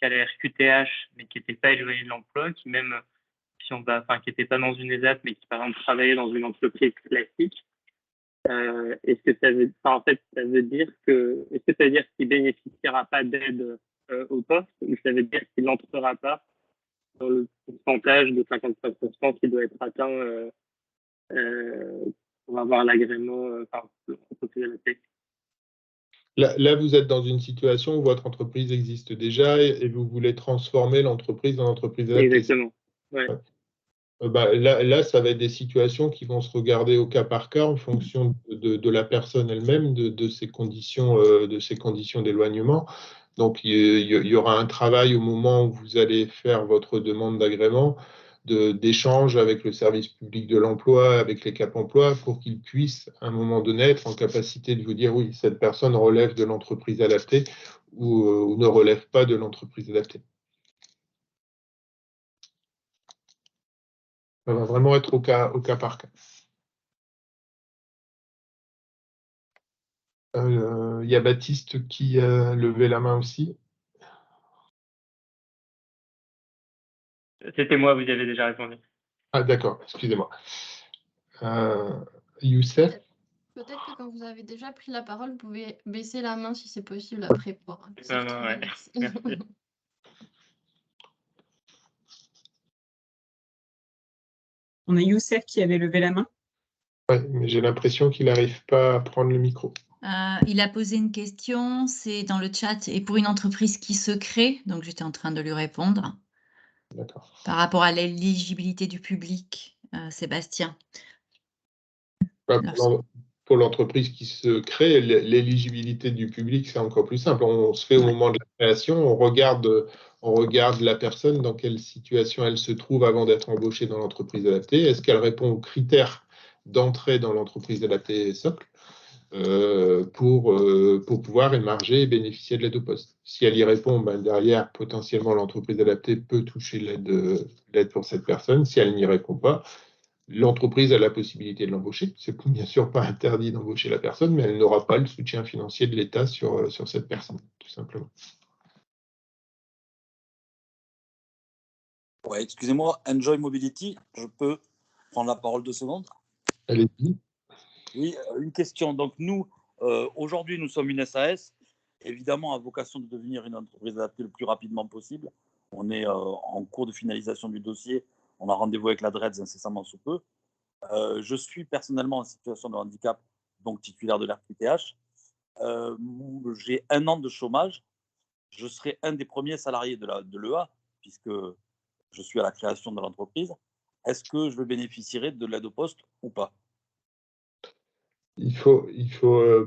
S20: a la RQTH mais qui n'était pas éloignée de l'emploi, qui même qui n'était pas dans une ESAT mais qui par exemple travaillait dans une entreprise classique, est-ce que ça veut dire qu'il bénéficiera pas d'aide au poste, ou ça veut dire qu'il n'entrera pas dans le pourcentage de 55% qui doit être atteint pour avoir l'agrément l'entreprise adaptée?
S1: Là, vous êtes dans une situation où votre entreprise existe déjà et vous voulez transformer l'entreprise en entreprise adaptée.
S20: Exactement. Ouais.
S1: Là, ça va être des situations qui vont se regarder au cas par cas en fonction de la personne elle-même, de ses conditions d'éloignement. Donc, il y aura un travail au moment où vous allez faire votre demande d'agrément, d'échange avec le service public de l'emploi, avec les Cap Emploi, pour qu'ils puissent, à un moment donné, être en capacité de vous dire oui, cette personne relève de l'entreprise adaptée ou ne relève pas de l'entreprise adaptée. Ça va vraiment être au cas par cas. Il y a Baptiste qui a levé la main aussi.
S20: C'était moi, vous y avez déjà répondu.
S1: Ah d'accord, excusez-moi. Youssef?
S2: Peut-être que quand vous avez déjà pris la parole, vous pouvez baisser la main si c'est possible après pour
S20: Ouais. Merci.
S15: On a Youssef qui avait levé la main.
S1: Oui, mais j'ai l'impression qu'il n'arrive pas à prendre le micro.
S3: Il a posé une question, c'est dans le chat, et pour une entreprise qui se crée, donc j'étais en train de lui répondre.
S1: D'accord.
S3: Par rapport à l'éligibilité du public, Sébastien.
S1: Pour l'entreprise qui se crée, l'éligibilité du public, c'est encore plus simple. On se fait au moment de la création, on regarde la personne, dans quelle situation elle se trouve avant d'être embauchée dans l'entreprise adaptée. Est-ce qu'elle répond aux critères d'entrée dans l'entreprise adaptée socle pour pouvoir émarger et bénéficier de l'aide au poste. Si elle y répond, derrière, potentiellement, l'entreprise adaptée peut toucher l'aide pour cette personne. Si elle n'y répond pas, l'entreprise a la possibilité de l'embaucher. C'est bien sûr pas interdit d'embaucher la personne, mais elle n'aura pas le soutien financier de l'État sur cette personne, tout simplement.
S10: Ouais, excusez-moi, Enjoy Mobility, je peux prendre la parole 2 secondes?
S1: Allez-y.
S10: Oui, une question. Donc nous, aujourd'hui, nous sommes une SAS, évidemment à vocation de devenir une entreprise adaptée le plus rapidement possible. On est en cours de finalisation du dossier. On a rendez-vous avec la DREDS incessamment sous peu. Je suis personnellement en situation de handicap, donc titulaire de l'RQTH. J'ai 1 an de chômage. Je serai un des premiers salariés de l'EA, puisque je suis à la création de l'entreprise. Est-ce que je bénéficierai de l'aide au poste ou pas?
S1: Il faut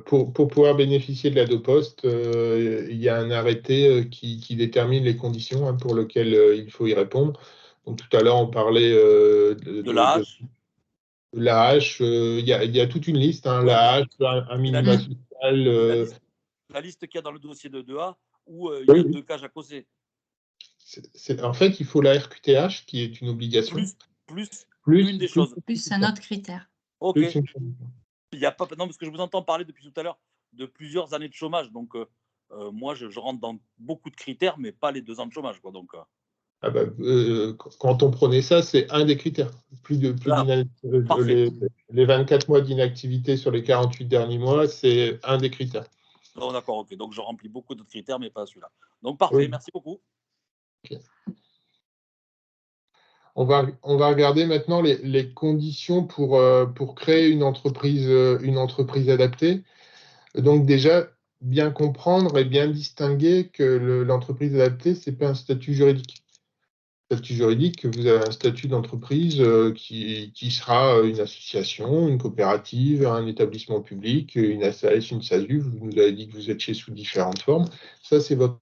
S1: pour pouvoir bénéficier de l'aide au poste, il y a un arrêté qui détermine les conditions pour lesquelles il faut y répondre. Donc tout à l'heure, on parlait
S10: de l'AH.
S1: L'AH, il y a toute une liste, l'AH, un minima social.
S10: La liste qu'il y a dans le dossier de 2A, où il y a 2 cages à causer.
S1: En fait, il faut la RQTH, qui est une obligation.
S10: Plus une des choses.
S3: Plus un autre critère.
S10: Ok. Il y a pas, non, parce que je vous entends parler depuis tout à l'heure de plusieurs années de chômage. Donc, moi, je rentre dans beaucoup de critères, mais pas les 2 ans de chômage. Quoi, donc,
S1: Ah bah, quand on prenait ça, c'est un des critères. Les 24 mois d'inactivité sur les 48 derniers mois, c'est un des critères.
S10: Oh, d'accord, ok. Donc, je remplis beaucoup d'autres critères, mais pas celui-là. Donc, parfait, merci beaucoup.
S1: Okay. On va regarder maintenant les conditions pour créer une entreprise adaptée. Donc déjà, bien comprendre et bien distinguer que l'entreprise adaptée, ce n'est pas un statut juridique. Statut juridique, vous avez un statut d'entreprise qui sera une association, une coopérative, un établissement public, une SAS, une SASU. Vous nous avez dit que vous étiez sous différentes formes. Ça, c'est votre.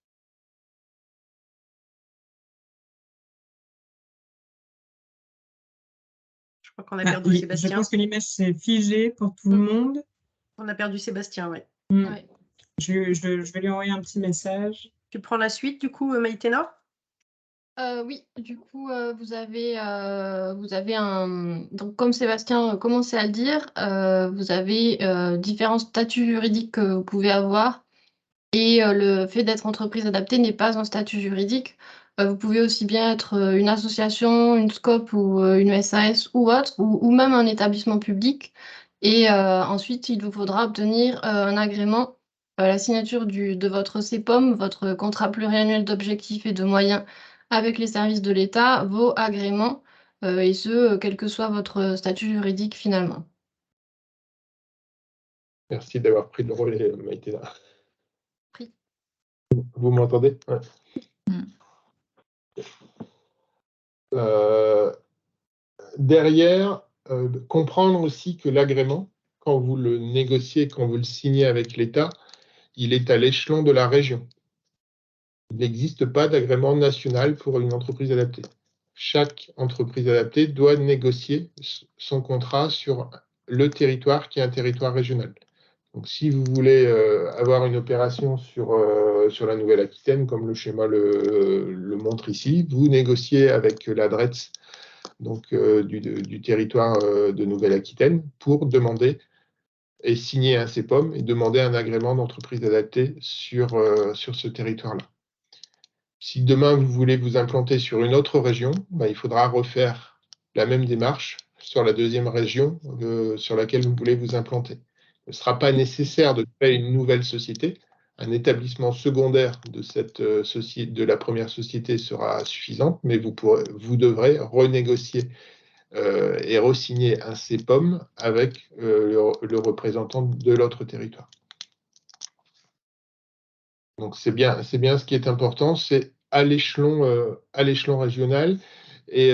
S16: Je crois qu'on a perdu Sébastien.
S15: Je pense que l'image s'est figée pour tout le monde.
S16: On a perdu Sébastien, oui.
S15: Ouais. Je vais lui envoyer un petit message.
S16: Tu prends la suite, du coup, Maïtena?
S2: Oui, du coup, vous avez un. Donc, comme Sébastien commençait à le dire, vous avez différents statuts juridiques que vous pouvez avoir. Et le fait d'être entreprise adaptée n'est pas un statut juridique. Vous pouvez aussi bien être une association, une SCOP ou une SAS ou autre, ou même un établissement public. Et ensuite, il vous faudra obtenir un agrément, la signature de votre CPOM, votre contrat pluriannuel d'objectifs et de moyens avec les services de l'État, vos agréments, et ce, quel que soit votre statut juridique finalement.
S1: Merci d'avoir pris le relais, Maïtena. Vous m'entendez? Ouais. Derrière, comprendre aussi que l'agrément, quand vous le négociez, quand vous le signez avec l'État, il est à l'échelon de la région. Il n'existe pas d'agrément national pour une entreprise adaptée. Chaque entreprise adaptée doit négocier son contrat sur le territoire qui est un territoire régional. Donc, si vous voulez avoir une opération sur la Nouvelle-Aquitaine, comme le schéma le montre ici, vous négociez avec la DRETS donc, du territoire de Nouvelle-Aquitaine pour demander et signer un CPOM et demander un agrément d'entreprise adaptée sur ce territoire-là. Si demain vous voulez vous implanter sur une autre région, il faudra refaire la même démarche sur la deuxième région sur laquelle vous voulez vous implanter. Il ne sera pas nécessaire de créer une nouvelle société. Un établissement secondaire de la première société sera suffisant, mais vous devrez renégocier et re-signer un CPOM avec le représentant de l'autre territoire. Donc c'est bien ce qui est important, c'est à l'échelon régional. Et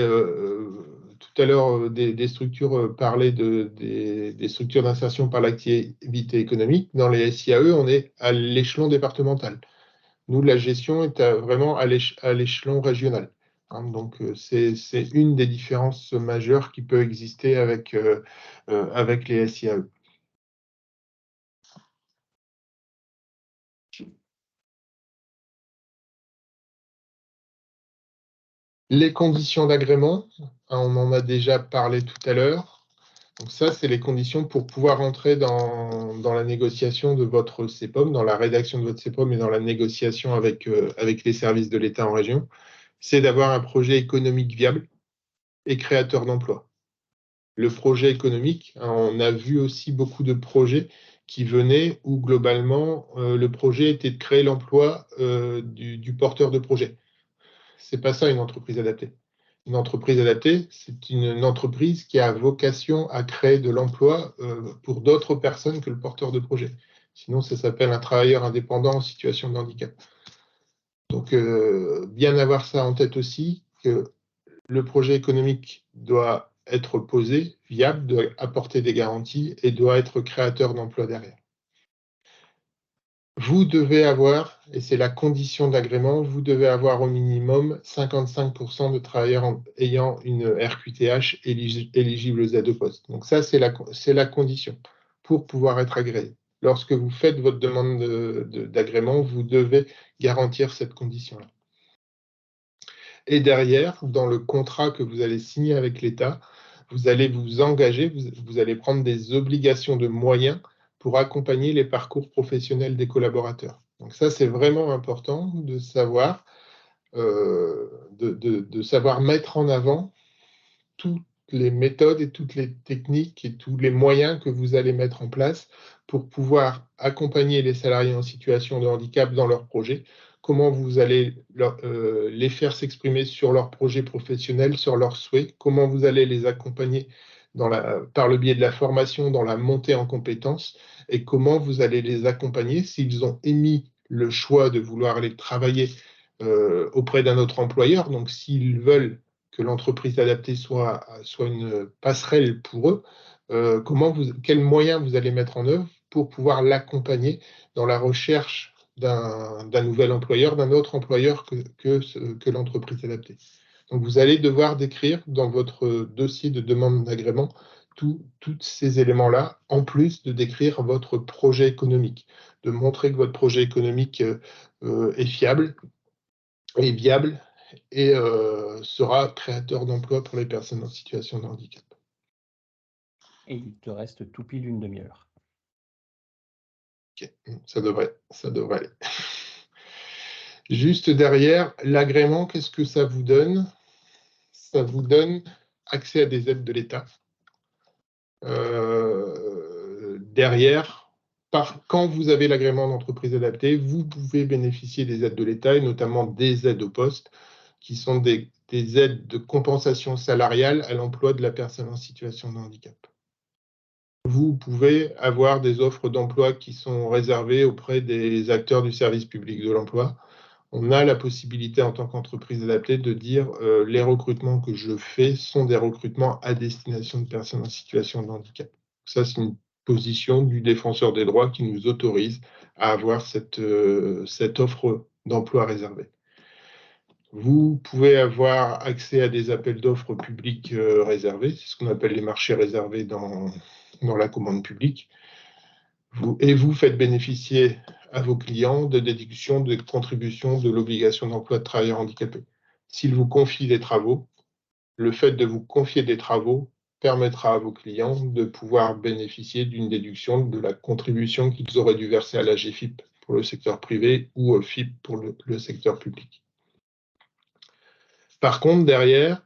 S1: tout à l'heure, des structures parlaient des structures d'insertion par l'activité économique. Dans les SIAE, on est à l'échelon départemental. Nous, la gestion est vraiment à l'échelon régional. Donc c'est une des différences majeures qui peut exister avec les SIAE. Les conditions d'agrément, on en a déjà parlé tout à l'heure. Donc ça, c'est les conditions pour pouvoir entrer dans la négociation de votre CPOM, dans la rédaction de votre CPOM et dans la négociation avec les services de l'État en région. C'est d'avoir un projet économique viable et créateur d'emplois. Le projet économique, on a vu aussi beaucoup de projets qui venaient où globalement, le projet était de créer l'emploi du porteur de projet. C'est pas ça une entreprise adaptée. Une entreprise adaptée, c'est une entreprise qui a vocation à créer de l'emploi pour d'autres personnes que le porteur de projet. Sinon, ça s'appelle un travailleur indépendant en situation de handicap. Donc, bien avoir ça en tête aussi, que le projet économique doit être posé, viable, doit apporter des garanties et doit être créateur d'emplois derrière. Vous devez avoir, et c'est la condition d'agrément, vous devez avoir au minimum 55% de travailleurs ayant une RQTH éligible aux aides au poste. Donc ça, c'est la condition pour pouvoir être agréé. Lorsque vous faites votre demande d'agrément, vous devez garantir cette condition-là. Et derrière, dans le contrat que vous allez signer avec l'État, vous allez vous engager, vous allez prendre des obligations de moyens pour accompagner les parcours professionnels des collaborateurs. Donc ça, c'est vraiment important de savoir, de savoir mettre en avant toutes les méthodes et toutes les techniques et tous les moyens que vous allez mettre en place pour pouvoir accompagner les salariés en situation de handicap dans leurs projets, comment vous allez les faire s'exprimer sur leurs projets professionnels, sur leurs souhaits, comment vous allez les accompagner par le biais de la formation dans la montée en compétences et comment vous allez les accompagner s'ils ont émis le choix de vouloir aller travailler auprès d'un autre employeur. Donc, s'ils veulent que l'entreprise adaptée soit une passerelle pour eux, quels moyens vous allez mettre en œuvre pour pouvoir l'accompagner dans la recherche d'un nouvel employeur, d'un autre employeur que l'entreprise adaptée. Donc, vous allez devoir décrire dans votre dossier de demande d'agrément tous ces éléments-là, en plus de décrire votre projet économique, de montrer que votre projet économique est fiable et viable et sera créateur d'emplois pour les personnes en situation de handicap.
S17: Et il te reste tout pile une demi-heure.
S1: Ok, ça devrait aller. Juste derrière, l'agrément, qu'est-ce que ça vous donne? Ça vous donne accès à des aides de l'État. Derrière, quand vous avez l'agrément d'entreprise adaptée, vous pouvez bénéficier des aides de l'État et notamment des aides au poste, qui sont des aides de compensation salariale à l'emploi de la personne en situation de handicap. Vous pouvez avoir des offres d'emploi qui sont réservées auprès des acteurs du service public de l'emploi. On a la possibilité en tant qu'entreprise adaptée de dire les recrutements que je fais sont des recrutements à destination de personnes en situation de handicap. Ça, c'est une position du défenseur des droits qui nous autorise à avoir cette offre d'emploi réservée. Vous pouvez avoir accès à des appels d'offres publics réservés, c'est ce qu'on appelle les marchés réservés dans la commande publique. Et vous faites bénéficier à vos clients de déductions de contributions de l'obligation d'emploi de travailleurs handicapés. S'ils vous confient des travaux, le fait de vous confier des travaux permettra à vos clients de pouvoir bénéficier d'une déduction de la contribution qu'ils auraient dû verser à la GFIP pour le secteur privé ou au FIP pour le secteur public. Par contre, derrière,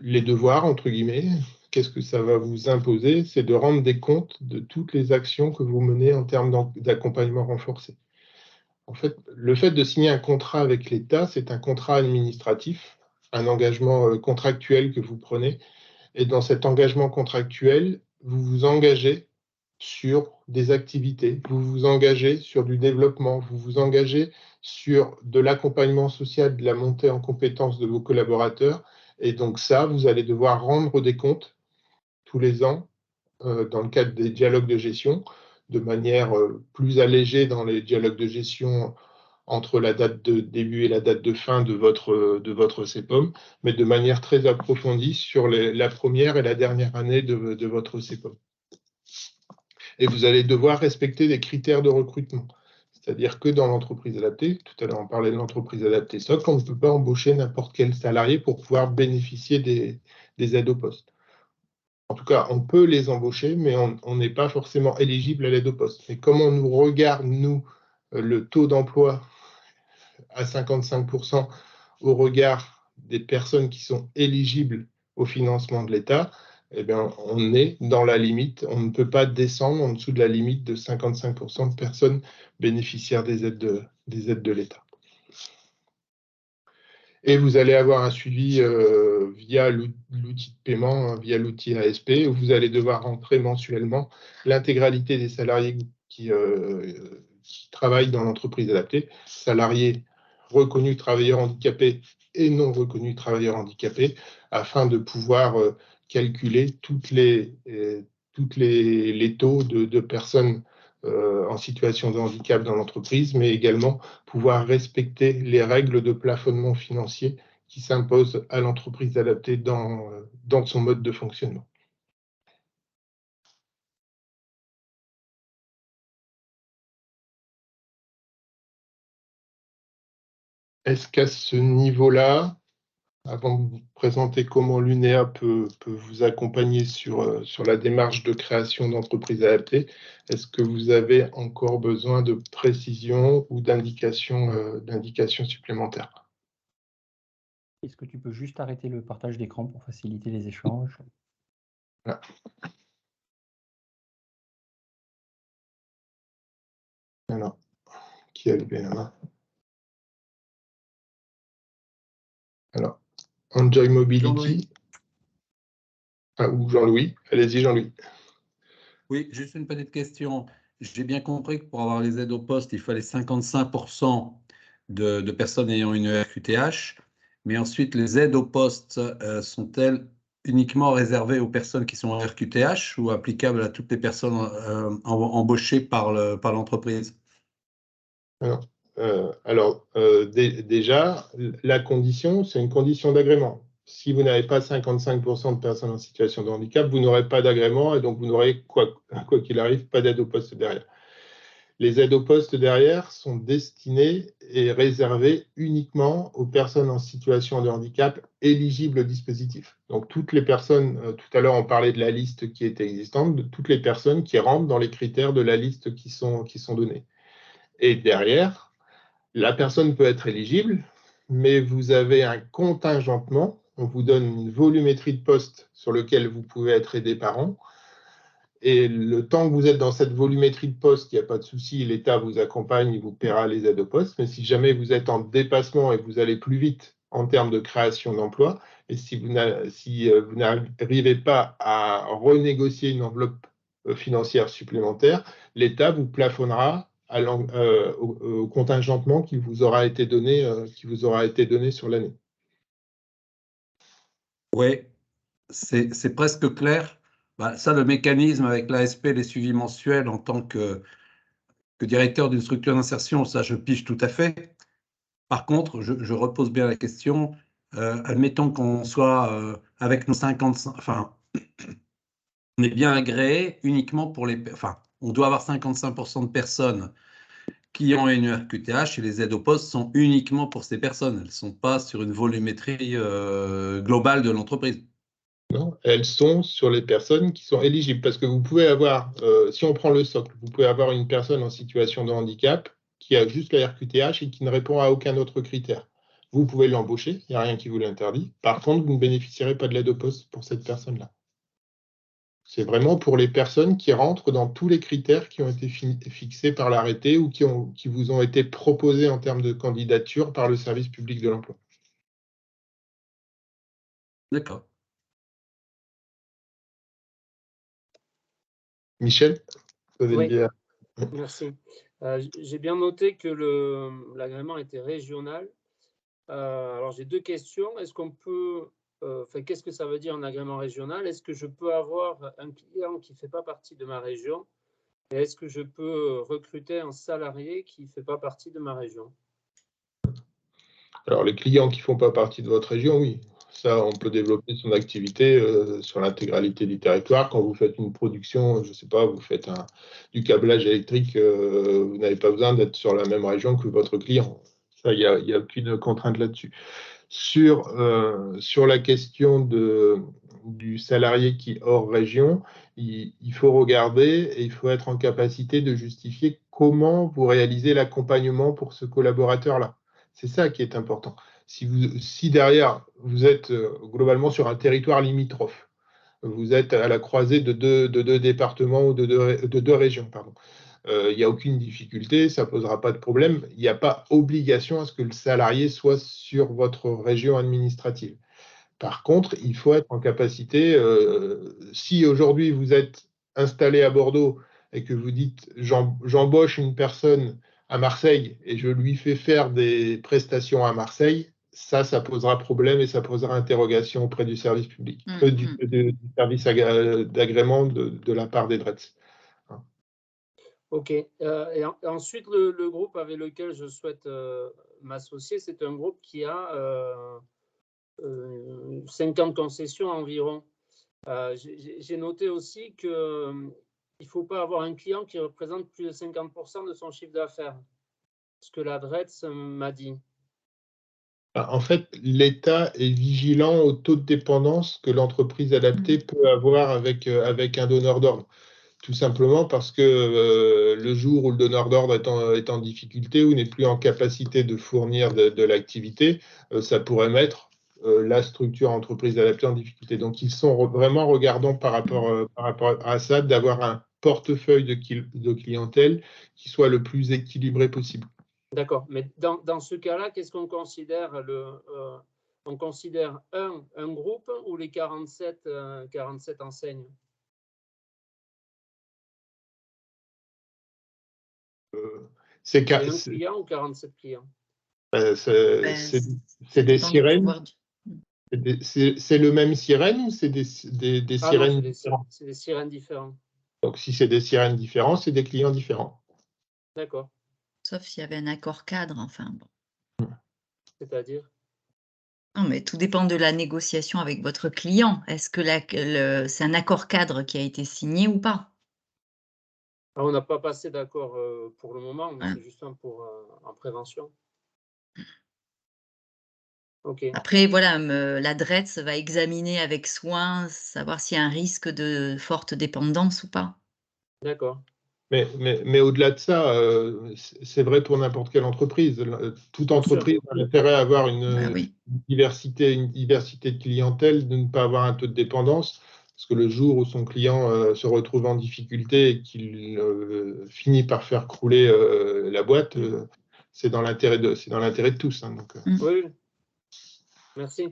S1: les devoirs, entre guillemets, qu'est-ce que ça va vous imposer? C'est de rendre des comptes de toutes les actions que vous menez en termes d'accompagnement renforcé. En fait, le fait de signer un contrat avec l'État, c'est un contrat administratif, un engagement contractuel que vous prenez. Et dans cet engagement contractuel, vous vous engagez sur des activités, vous vous engagez sur du développement, vous vous engagez sur de l'accompagnement social, de la montée en compétences de vos collaborateurs. Et donc ça, vous allez devoir rendre des comptes tous les ans dans le cadre des dialogues de gestion, de manière plus allégée dans les dialogues de gestion entre la date de début et la date de fin de votre CEPOM, mais de manière très approfondie sur la première et la dernière année de votre CEPOM. Et vous allez devoir respecter des critères de recrutement. C'est-à-dire que dans l'entreprise adaptée, tout à l'heure on parlait de l'entreprise adaptée SOC, on ne peut pas embaucher n'importe quel salarié pour pouvoir bénéficier des aides au poste. En tout cas, on peut les embaucher, mais on n'est pas forcément éligible à l'aide au poste. Mais comme on nous regarde, nous, le taux d'emploi à 55% au regard des personnes qui sont éligibles au financement de l'État, eh bien, on est dans la limite, on ne peut pas descendre en dessous de la limite de 55% de personnes bénéficiaires des aides de l'État. Et vous allez avoir un suivi via l'outil de paiement, via l'outil ASP, où vous allez devoir rentrer mensuellement l'intégralité des salariés qui travaillent dans l'entreprise adaptée, salariés reconnus travailleurs handicapés et non reconnus travailleurs handicapés, afin de pouvoir calculer tous les taux de personnes en situation de handicap dans l'entreprise, mais également pouvoir respecter les règles de plafonnement financier qui s'imposent à l'entreprise adaptée dans son mode de fonctionnement. Est-ce qu'à ce niveau-là, avant de vous présenter comment l'UNEA peut vous accompagner sur la démarche de création d'entreprises adaptées, est-ce que vous avez encore besoin de précisions ou d'indications supplémentaires?
S17: Est-ce que tu peux juste arrêter le partage d'écran pour faciliter les échanges?
S1: Voilà. Alors, qui a levé la main? Alors, Enjoy Mobility. Ah, ou Jean-Louis. Allez-y, Jean-Louis.
S11: Oui, juste une petite question. J'ai bien compris que pour avoir les aides au poste, il fallait 55% de personnes ayant une RQTH, mais ensuite, les aides au poste sont-elles uniquement réservées aux personnes qui sont en RQTH ou applicables à toutes les personnes embauchées par l'entreprise?
S1: Déjà, la condition, c'est une condition d'agrément. Si vous n'avez pas 55% de personnes en situation de handicap, vous n'aurez pas d'agrément et donc vous n'aurez, quoi qu'il arrive, pas d'aide au poste derrière. Les aides au poste derrière sont destinées et réservées uniquement aux personnes en situation de handicap éligibles au dispositif. Donc toutes les personnes, tout à l'heure on parlait de la liste qui était existante, de toutes les personnes qui rentrent dans les critères de la liste qui sont donnés. Et derrière, la personne peut être éligible, mais vous avez un contingentement. On vous donne une volumétrie de poste sur lequel vous pouvez être aidé par an. Et le temps que vous êtes dans cette volumétrie de poste, il n'y a pas de souci, l'État vous accompagne, il vous paiera les aides au poste. Mais si jamais vous êtes en dépassement et vous allez plus vite en termes de création d'emplois, et si vous n'arrivez pas à renégocier une enveloppe financière supplémentaire, l'État vous plafonnera au contingentement qui vous aura été donné sur l'année.
S11: Oui, c'est presque clair. Ça, le mécanisme avec l'ASP, les suivis mensuels en tant que directeur d'une structure d'insertion, ça, je pige tout à fait. Par contre, je repose bien la question. Admettons qu'on soit avec nos 50, enfin, on est bien agréé uniquement pour les, enfin, on doit avoir 55% de personnes qui ont une RQTH et les aides au poste sont uniquement pour ces personnes. Elles ne sont pas sur une volumétrie globale de l'entreprise.
S1: Non, elles sont sur les personnes qui sont éligibles. Parce que vous pouvez avoir, si on prend le socle, vous pouvez avoir une personne en situation de handicap qui a juste la RQTH et qui ne répond à aucun autre critère. Vous pouvez l'embaucher, il n'y a rien qui vous l'interdit. Par contre, vous ne bénéficierez pas de l'aide au poste pour cette personne-là. C'est vraiment pour les personnes qui rentrent dans tous les critères qui ont été fixés par l'arrêté ou qui vous ont été proposés en termes de candidature par le service public de l'emploi.
S11: D'accord.
S1: Michel, vous avez
S13: Oui,
S1: bien...
S13: merci. J'ai bien noté que l'agrément était régional. Alors, j'ai deux questions. Est-ce qu'on peut... qu'est-ce que ça veut dire un agrément régional? Est-ce que je peux avoir un client qui ne fait pas partie de ma région? Et est-ce que je peux recruter un salarié qui ne fait pas partie de ma région?
S1: Alors, les clients qui ne font pas partie de votre région, oui. Ça, on peut développer son activité sur l'intégralité du territoire. Quand vous faites une production, je ne sais pas, vous faites du câblage électrique, vous n'avez pas besoin d'être sur la même région que votre client. Ça, il n'y a aucune contrainte là-dessus. Sur la question du salarié qui est hors région, il faut regarder et il faut être en capacité de justifier comment vous réalisez l'accompagnement pour ce collaborateur-là. C'est ça qui est important. Si derrière, vous êtes globalement sur un territoire limitrophe, vous êtes à la croisée de deux départements ou de deux régions, pardon. Il n'y a aucune difficulté, ça ne posera pas de problème. Il n'y a pas obligation à ce que le salarié soit sur votre région administrative. Par contre, il faut être en capacité, si aujourd'hui vous êtes installé à Bordeaux et que vous dites j'embauche une personne à Marseille et je lui fais faire des prestations à Marseille, ça posera problème et ça posera interrogation auprès du service public, du service d'agrément de la part des DRETS.
S13: Ok. Et ensuite, le groupe avec lequel je souhaite m'associer, c'est un groupe qui a 50 concessions environ. J'ai noté aussi qu'il ne faut pas avoir un client qui représente plus de 50% de son chiffre d'affaires. Ce que la DRETS m'a dit.
S1: En fait, l'État est vigilant au taux de dépendance que l'entreprise adaptée peut avoir avec un donneur d'ordre. Tout simplement parce que le jour où le donneur d'ordre est en difficulté ou n'est plus en capacité de fournir de l'activité, ça pourrait mettre la structure entreprise adaptée en difficulté. Donc, ils sont vraiment regardants par rapport à ça, d'avoir un portefeuille de clientèle qui soit le plus équilibré possible.
S13: D'accord, mais dans ce cas-là, qu'est-ce qu'on considère on considère un groupe ou les 47 enseignes?
S1: C'est
S13: un client ou 47 clients?
S1: C'est des sirènes. C'est le même sirène ou c'est des sirènes différentes?
S13: C'est des sirènes différentes.
S1: Donc, si c'est des sirènes différents, c'est des clients différents.
S13: D'accord.
S3: Sauf s'il y avait un accord cadre, enfin bon.
S13: C'est-à-dire?
S3: Non, mais tout dépend de la négociation avec votre client. Est-ce que c'est un accord cadre qui a été signé ou pas?
S13: On n'a pas passé d'accord pour le moment, mais c'est juste en prévention. Okay.
S3: Après, voilà, la DRETS va examiner avec soin, savoir s'il y a un risque de forte dépendance ou pas.
S13: D'accord.
S1: Mais au-delà de ça, c'est vrai pour n'importe quelle entreprise. Toute entreprise a intérêt à avoir une diversité de clientèle, de ne pas avoir un taux de dépendance, parce que le jour où son client se retrouve en difficulté et qu'il finit par faire crouler la boîte, c'est dans l'intérêt de tous. Hein, donc,
S13: Oui. Merci.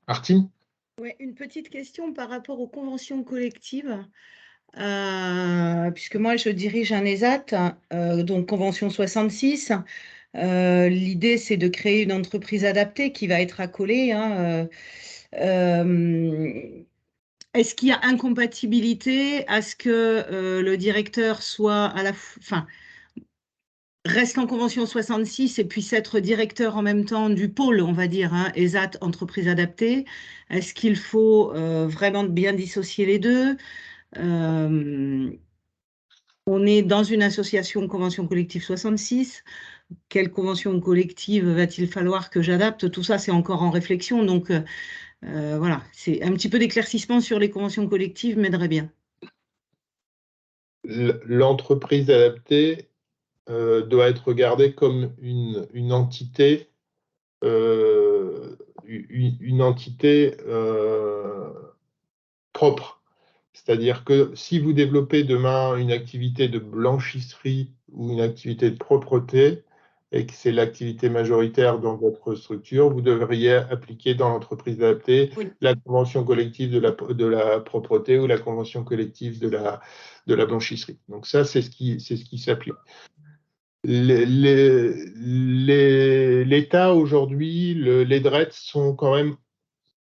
S1: Martine?
S8: Ouais, une petite question par rapport aux conventions collectives. Puisque moi, je dirige un ESAT, donc Convention 66. L'idée, c'est de créer une entreprise adaptée qui va être accolée. Hein, est-ce qu'il y a incompatibilité à ce que le directeur soit à la reste en Convention 66 et puisse être directeur en même temps du pôle, on va dire, hein, ESAT, entreprise adaptée? Est-ce qu'il faut vraiment bien dissocier les deux? On est dans une association convention collective 66. Quelle convention collective va-t-il falloir que j'adapte? Tout ça, c'est encore en réflexion. Donc, voilà, c'est un petit peu d'éclaircissement sur les conventions collectives m'aiderait bien.
S1: L'entreprise adaptée doit être regardée comme une entité propre. C'est-à-dire que si vous développez demain une activité de blanchisserie ou une activité de propreté, et que c'est l'activité majoritaire dans votre structure, vous devriez appliquer dans l'entreprise adaptée la convention collective de la propreté ou la convention collective de la blanchisserie. Donc ça, c'est ce qui s'applique. L'État aujourd'hui, les DRETS sont quand même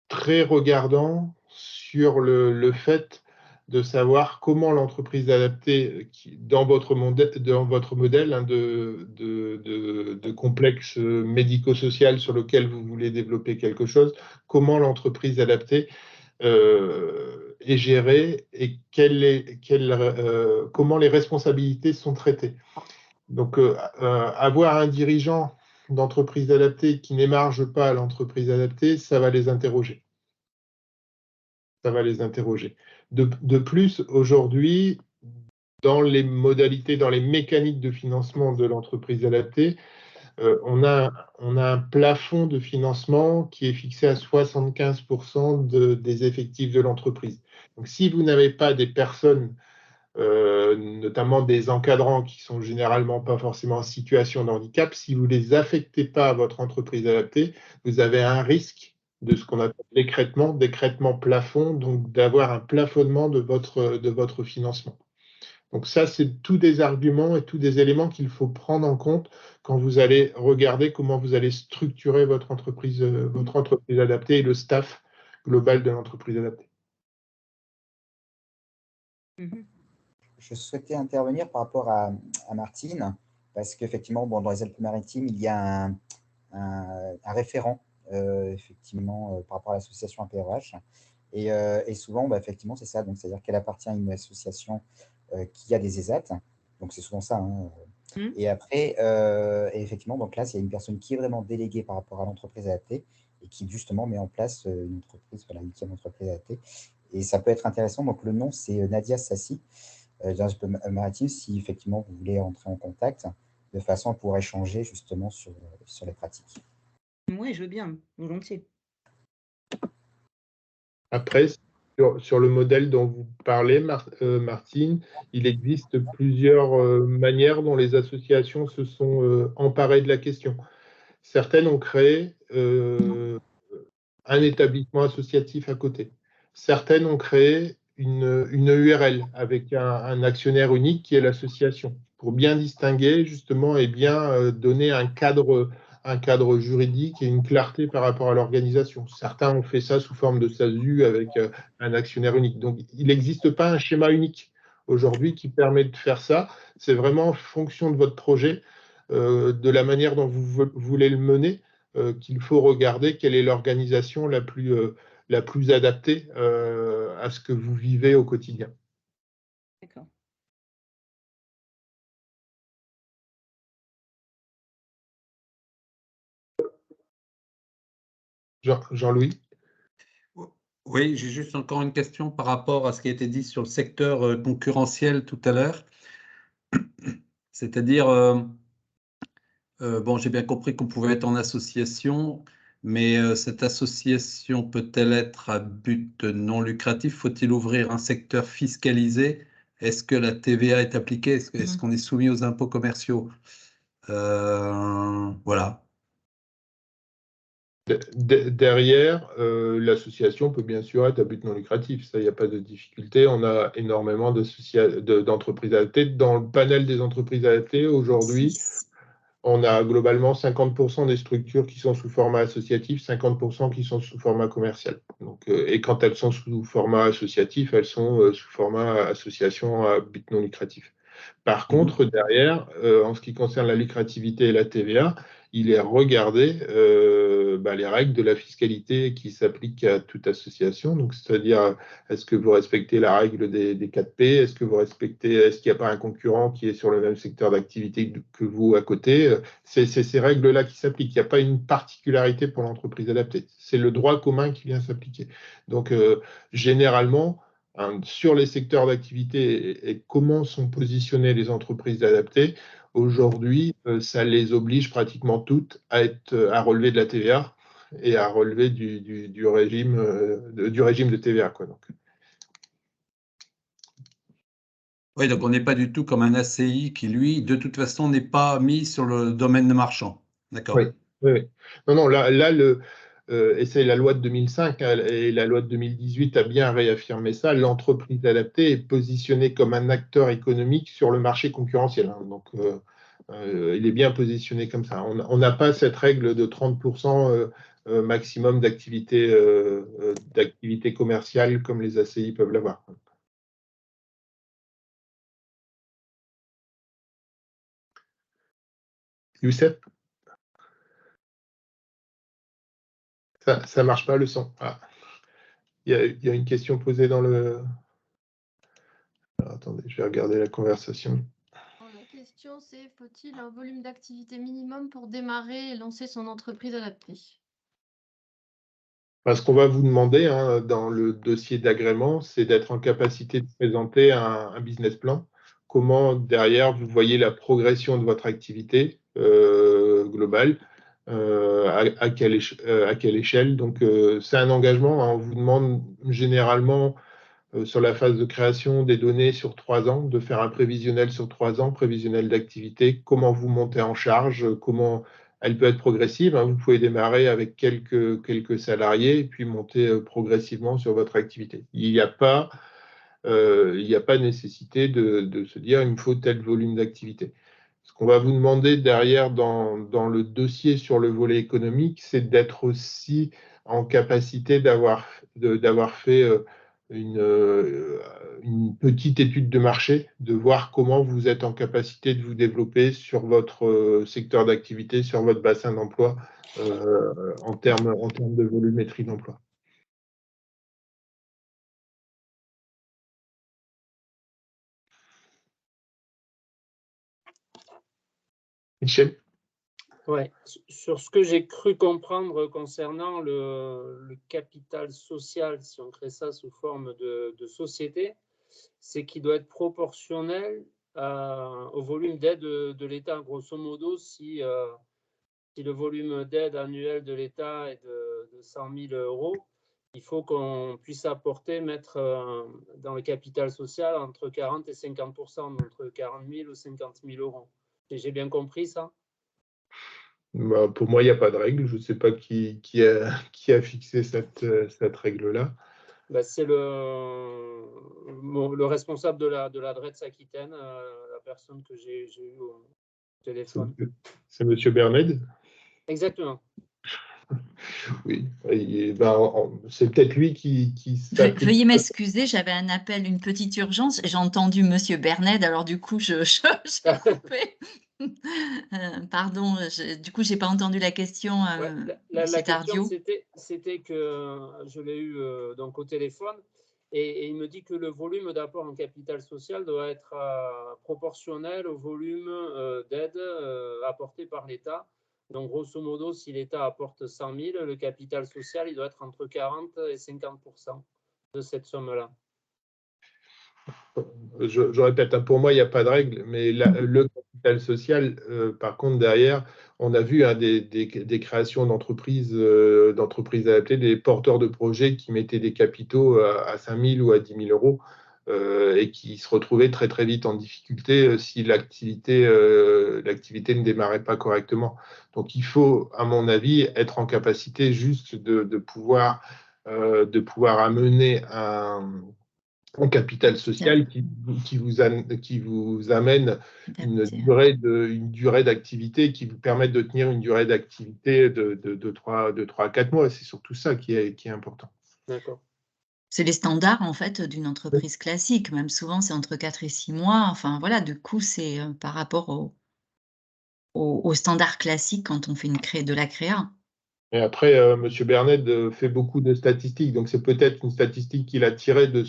S1: très regardants sur le fait de savoir comment l'entreprise adaptée, dans votre modèle hein, de complexe médico-social sur lequel vous voulez développer quelque chose, comment l'entreprise adaptée est gérée et comment les responsabilités sont traitées. Donc, avoir un dirigeant d'entreprise adaptée qui n'émarge pas à l'entreprise adaptée, ça va les interroger. De plus, aujourd'hui, dans les modalités, dans les mécaniques de financement de l'entreprise adaptée, on a un plafond de financement qui est fixé à 75% des effectifs de l'entreprise. Donc, si vous n'avez pas des personnes, notamment des encadrants qui sont généralement pas forcément en situation de handicap, si vous ne les affectez pas à votre entreprise adaptée, vous avez un risque de ce qu'on appelle d'écrêtement plafond, donc d'avoir un plafonnement de votre financement. Donc ça, c'est tous des arguments et tous des éléments qu'il faut prendre en compte quand vous allez regarder comment vous allez structurer votre entreprise adaptée et le staff global de l'entreprise adaptée.
S14: Je souhaitais intervenir par rapport à Martine, parce qu'effectivement, bon, dans les Alpes-Maritimes, il y a un référent, effectivement, par rapport à l'association APRH. Et souvent, bah, effectivement, c'est ça. Donc, c'est-à-dire qu'elle appartient à une association qui a des ESAT. Donc, c'est souvent ça. Hein. Et après, et effectivement, donc là, c'est une personne qui est vraiment déléguée par rapport à l'entreprise adaptée et qui justement met en place une entreprise, voilà, une entreprise adaptée. Et ça peut être intéressant. Donc le nom, c'est Nadia Sassi, maritime, si effectivement vous voulez entrer en contact, de façon à pouvoir échanger justement sur les pratiques.
S8: Oui, je veux bien, volontiers.
S1: Après, sur le modèle dont vous parlez, Martine, il existe plusieurs manières dont les associations se sont emparées de la question. Certaines ont créé un établissement associatif à côté. Certaines ont créé une URL avec un actionnaire unique qui est l'association, pour bien distinguer justement et bien donner un cadre juridique et une clarté par rapport à l'organisation. Certains ont fait ça sous forme de SASU avec un actionnaire unique. Donc, il n'existe pas un schéma unique aujourd'hui qui permet de faire ça. C'est vraiment en fonction de votre projet, de la manière dont vous voulez le mener, qu'il faut regarder quelle est l'organisation la plus adaptée à ce que vous vivez au quotidien.
S8: D'accord.
S1: Jean-Louis?
S11: Oui, j'ai juste encore une question par rapport à ce qui a été dit sur le secteur concurrentiel tout à l'heure. C'est-à-dire, bon, j'ai bien compris qu'on pouvait être en association, mais cette association peut-elle être à but non lucratif? Faut-il ouvrir un secteur fiscalisé? Est-ce que la TVA est appliquée? Est-ce qu'on est soumis aux impôts commerciaux? Voilà.
S1: Derrière, l'association peut bien sûr être à but non lucratif, ça, il n'y a pas de difficulté. On a énormément d'entreprises adaptées. Dans le panel des entreprises adaptées, aujourd'hui, on a globalement 50% des structures qui sont sous format associatif, 50% qui sont sous format commercial. Donc, et quand elles sont sous format associatif, elles sont sous format association à but non lucratif. Par contre, derrière, en ce qui concerne la lucrativité et la TVA, il est regardé les règles de la fiscalité qui s'appliquent à toute association. Donc, c'est-à-dire, est-ce que vous respectez la règle des 4P? Est-ce qu'il n'y a pas un concurrent qui est sur le même secteur d'activité que vous à côté? C'est ces règles-là qui s'appliquent. Il n'y a pas une particularité pour l'entreprise adaptée. C'est le droit commun qui vient s'appliquer. Donc, généralement, sur les secteurs d'activité et comment sont positionnées les entreprises adaptées, aujourd'hui, ça les oblige pratiquement toutes à relever de la TVA et à relever du régime de TVA, quoi, donc.
S11: Oui, donc on n'est pas du tout comme un ACI qui, lui, de toute façon, n'est pas mis sur le domaine marchand. D'accord.
S1: Oui, oui, oui. Non, là, et c'est la loi de 2005 et la loi de 2018 a bien réaffirmé ça. L'entreprise adaptée est positionnée comme un acteur économique sur le marché concurrentiel, hein. Donc, il est bien positionné comme ça. On n'a pas cette règle de 30% maximum d'activité commerciale comme les ACI peuvent l'avoir. Youssef? Ça marche pas le son. Ah. Il y a une question posée dans le... Alors, attendez, je vais regarder la conversation.
S2: La question, c'est faut-il un volume d'activité minimum pour démarrer et lancer son entreprise adaptée?
S1: Ce qu'on va vous demander dans le dossier d'agrément, c'est d'être en capacité de présenter un business plan. Comment, derrière, vous voyez la progression de votre activité globale, à quelle échelle. Donc, c'est un engagement, hein. On vous demande généralement, sur la phase de création des données sur 3 ans, de faire un prévisionnel sur 3 ans, prévisionnel d'activité, comment vous montez en charge, comment elle peut être progressive, hein. Vous pouvez démarrer avec quelques salariés et puis monter progressivement sur votre activité. Il n'y a pas nécessité de se dire il me faut tel volume d'activité. Ce qu'on va vous demander derrière dans le dossier sur le volet économique, c'est d'être aussi en capacité d'avoir fait une petite étude de marché, de voir comment vous êtes en capacité de vous développer sur votre secteur d'activité, sur votre bassin d'emploi, en termes de volumétrie d'emploi. Michel?
S13: Ouais, sur ce que j'ai cru comprendre concernant le capital social, si on crée ça sous forme de société, c'est qu'il doit être proportionnel au volume d'aide de l'État. Grosso modo, si le volume d'aide annuel de l'État est de 100 000 euros, il faut qu'on puisse mettre dans le capital social entre 40 et 50%, entre 40 000 ou 50 000 euros. J'ai bien compris ça?
S1: Bah, pour moi, il n'y a pas de règle. Je ne sais pas qui a fixé cette règle-là.
S13: Bah, c'est le responsable de la DRETS Aquitaine, la personne que j'ai eue au téléphone.
S1: C'est M. Berned?
S13: Exactement.
S1: Oui, c'est peut-être lui qui
S3: Veuillez m'excuser, j'avais un appel, une petite urgence, et j'ai entendu Monsieur Berned, alors du coup, j'ai coupé. Pardon, du coup, je n'ai pas entendu la question,
S13: La
S3: Monsieur
S13: question,
S3: Tardieu.
S13: c'était que je l'ai eu donc au téléphone, et il me dit que le volume d'apport en capital social doit être proportionnel au volume d'aide apporté par l'État. Donc, grosso modo, si l'État apporte 100 000, le capital social, il doit être entre 40 et 50% de cette somme-là.
S1: Je répète, pour moi, il n'y a pas de règle, mais le capital social, par contre, derrière, on a vu des créations d'entreprises adaptées, des porteurs de projets qui mettaient des capitaux à 5 000 ou à 10 000 euros et qui se retrouvaient très, très vite en difficulté si l'activité ne démarrait pas correctement. Donc, il faut, à mon avis, être en capacité juste de pouvoir amener un capital social qui vous amène une durée d'activité, qui vous permette de tenir une durée d'activité de 3 à 4 mois. C'est surtout ça qui est important.
S13: D'accord.
S3: C'est les standards, en fait, d'une entreprise classique. Même souvent, c'est entre 4 et 6 mois. Enfin, voilà, du coup, c'est par rapport aux standards classiques quand on fait de la créa.
S1: Et après, M. Berned fait beaucoup de statistiques, donc c'est peut-être une statistique qu'il a tirée de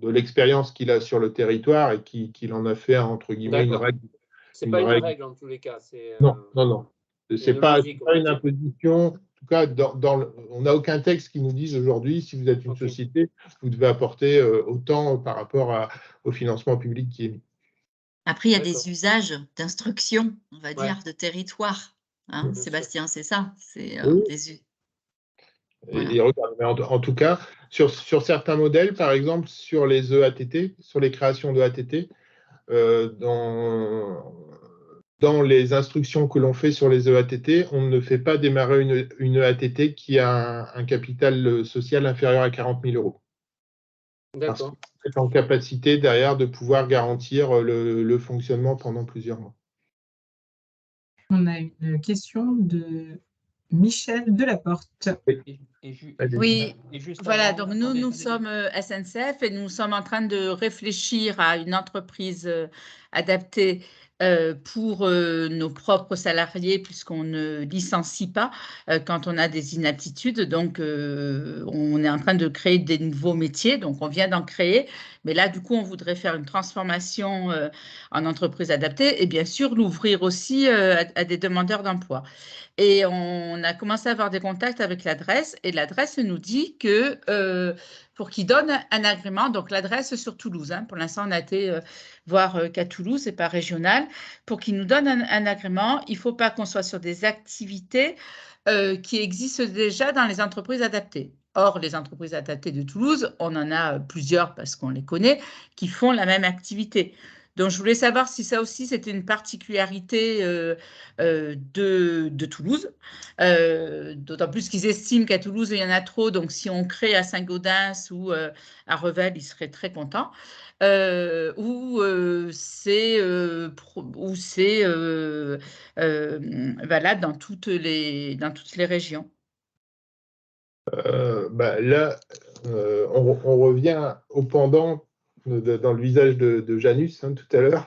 S1: l'expérience qu'il a sur le territoire et qu'il en a fait, entre guillemets, une règle.
S13: C'est pas une règle en tous les cas.
S1: Non. C'est pas une imposition. En tout cas, on n'a aucun texte qui nous dise aujourd'hui, si vous êtes une société, vous devez apporter autant par rapport au financement public qui est mis.
S3: Après, il y a des usages d'instruction, on va dire, de territoire. Hein, Sébastien, c'est ça. C'est
S1: Et regarde, mais en tout cas, sur certains modèles, par exemple sur les EATT, sur les créations de ATT, dans les instructions que l'on fait sur les EATT, on ne fait pas démarrer une EATT qui a un capital social inférieur à 40 000 euros. Parce que vous êtes en capacité derrière de pouvoir garantir le fonctionnement pendant plusieurs mois.
S15: On a une question de Michel Delaporte.
S7: Oui, voilà, donc nous sommes SNCF et nous sommes en train de réfléchir à une entreprise adaptée pour nos propres salariés puisqu'on ne licencie pas quand on a des inaptitudes. Donc, on est en train de créer des nouveaux métiers, donc on vient d'en créer. Mais là, du coup, on voudrait faire une transformation en entreprise adaptée et bien sûr l'ouvrir aussi à des demandeurs d'emploi. Et on a commencé à avoir des contacts avec l'adresse et l'adresse nous dit que pour qu'ils donnent un agrément, donc l'adresse sur Toulouse, hein, pour l'instant on a été voir qu'à Toulouse, c'est pas régional, pour qu'ils nous donnent un agrément, il ne faut pas qu'on soit sur des activités qui existent déjà dans les entreprises adaptées. Or, les entreprises adaptées de Toulouse, on en a plusieurs parce qu'on les connaît, qui font la même activité. Donc, je voulais savoir si ça aussi, c'était une particularité de Toulouse, d'autant plus qu'ils estiment qu'à Toulouse, il y en a trop. Donc, si on crée à Saint-Gaudens ou à Revel, ils seraient très contents. Ou c'est valable dans toutes les régions.
S1: Là, on revient au pendant dans le visage de Janus tout à l'heure,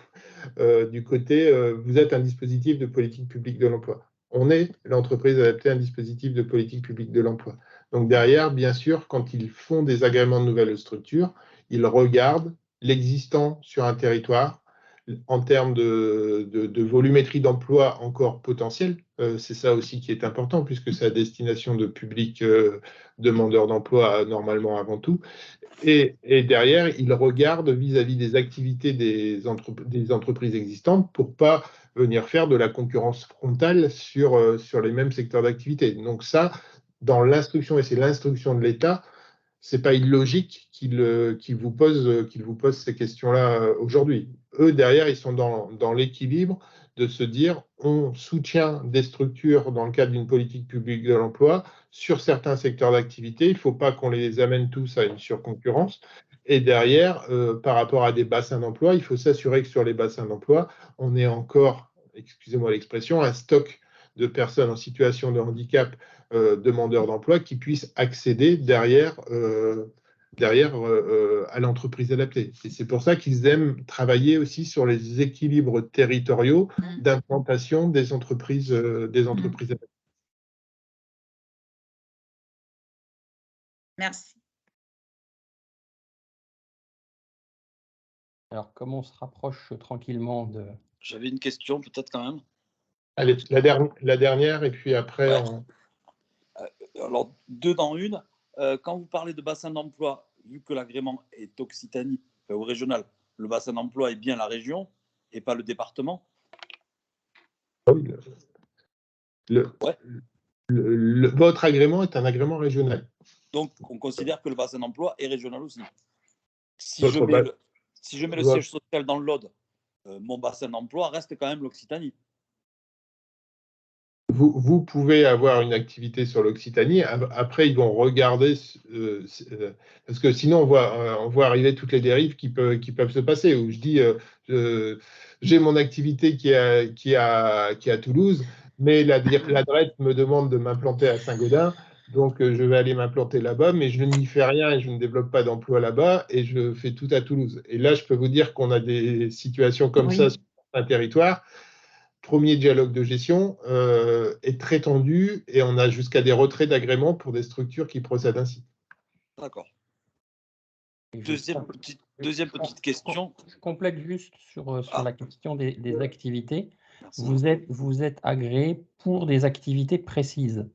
S1: du côté vous êtes un dispositif de politique publique de l'emploi. On est l'entreprise adaptée à un dispositif de politique publique de l'emploi. Donc derrière, bien sûr, quand ils font des agréments de nouvelles structures, ils regardent l'existant sur un territoire, en termes de volumétrie d'emploi encore potentiel. C'est ça aussi qui est important, puisque c'est à destination de publics demandeurs d'emploi normalement avant tout. Et derrière, il regarde vis-à-vis des activités des entreprises existantes pour pas venir faire de la concurrence frontale sur les mêmes secteurs d'activité. Donc ça, dans l'instruction, et c'est l'instruction de l'État, c'est pas illogique qu'il vous pose ces questions-là aujourd'hui. Eux, derrière, ils sont dans l'équilibre de se dire on soutient des structures dans le cadre d'une politique publique de l'emploi sur certains secteurs d'activité. Il ne faut pas qu'on les amène tous à une surconcurrence. Et derrière, par rapport à des bassins d'emploi, il faut s'assurer que sur les bassins d'emploi, on ait encore, excusez-moi l'expression, un stock de personnes en situation de handicap demandeurs d'emploi qui puissent accéder derrière à l'entreprise adaptée. Et c'est pour ça qu'ils aiment travailler aussi sur les équilibres territoriaux d'implantation des entreprises adaptées.
S7: Merci.
S17: Alors, comme on se rapproche tranquillement de...
S10: J'avais une question peut-être quand même.
S1: Allez, la dernière, et puis après...
S10: Ouais. Alors, deux dans une. Quand vous parlez de bassin d'emploi, vu que l'agrément est Occitanie, ou régional, le bassin d'emploi est bien la région et pas le département?
S1: Oui, votre agrément est un agrément régional.
S10: Donc, on considère que le bassin d'emploi est régional aussi. Si je mets le siège social dans le Lot, mon bassin d'emploi reste quand même l'Occitanie.
S1: Vous pouvez avoir une activité sur l'Occitanie. Après, ils vont regarder, parce que sinon, on voit arriver toutes les dérives qui peuvent se passer. Où je dis, j'ai mon activité qui est à Toulouse, mais la DRET me demande de m'implanter à Saint-Gaudin. Donc, je vais aller m'implanter là-bas, mais je n'y fais rien et je ne développe pas d'emploi là-bas et je fais tout à Toulouse. Et là, je peux vous dire qu'on a des situations comme ça sur un territoire. Premier dialogue de gestion est très tendu et on a jusqu'à des retraits d'agrément pour des structures qui procèdent ainsi.
S10: D'accord. Deuxième petite question.
S17: Je complète juste sur la question des activités. Vous êtes agréé pour des activités précises.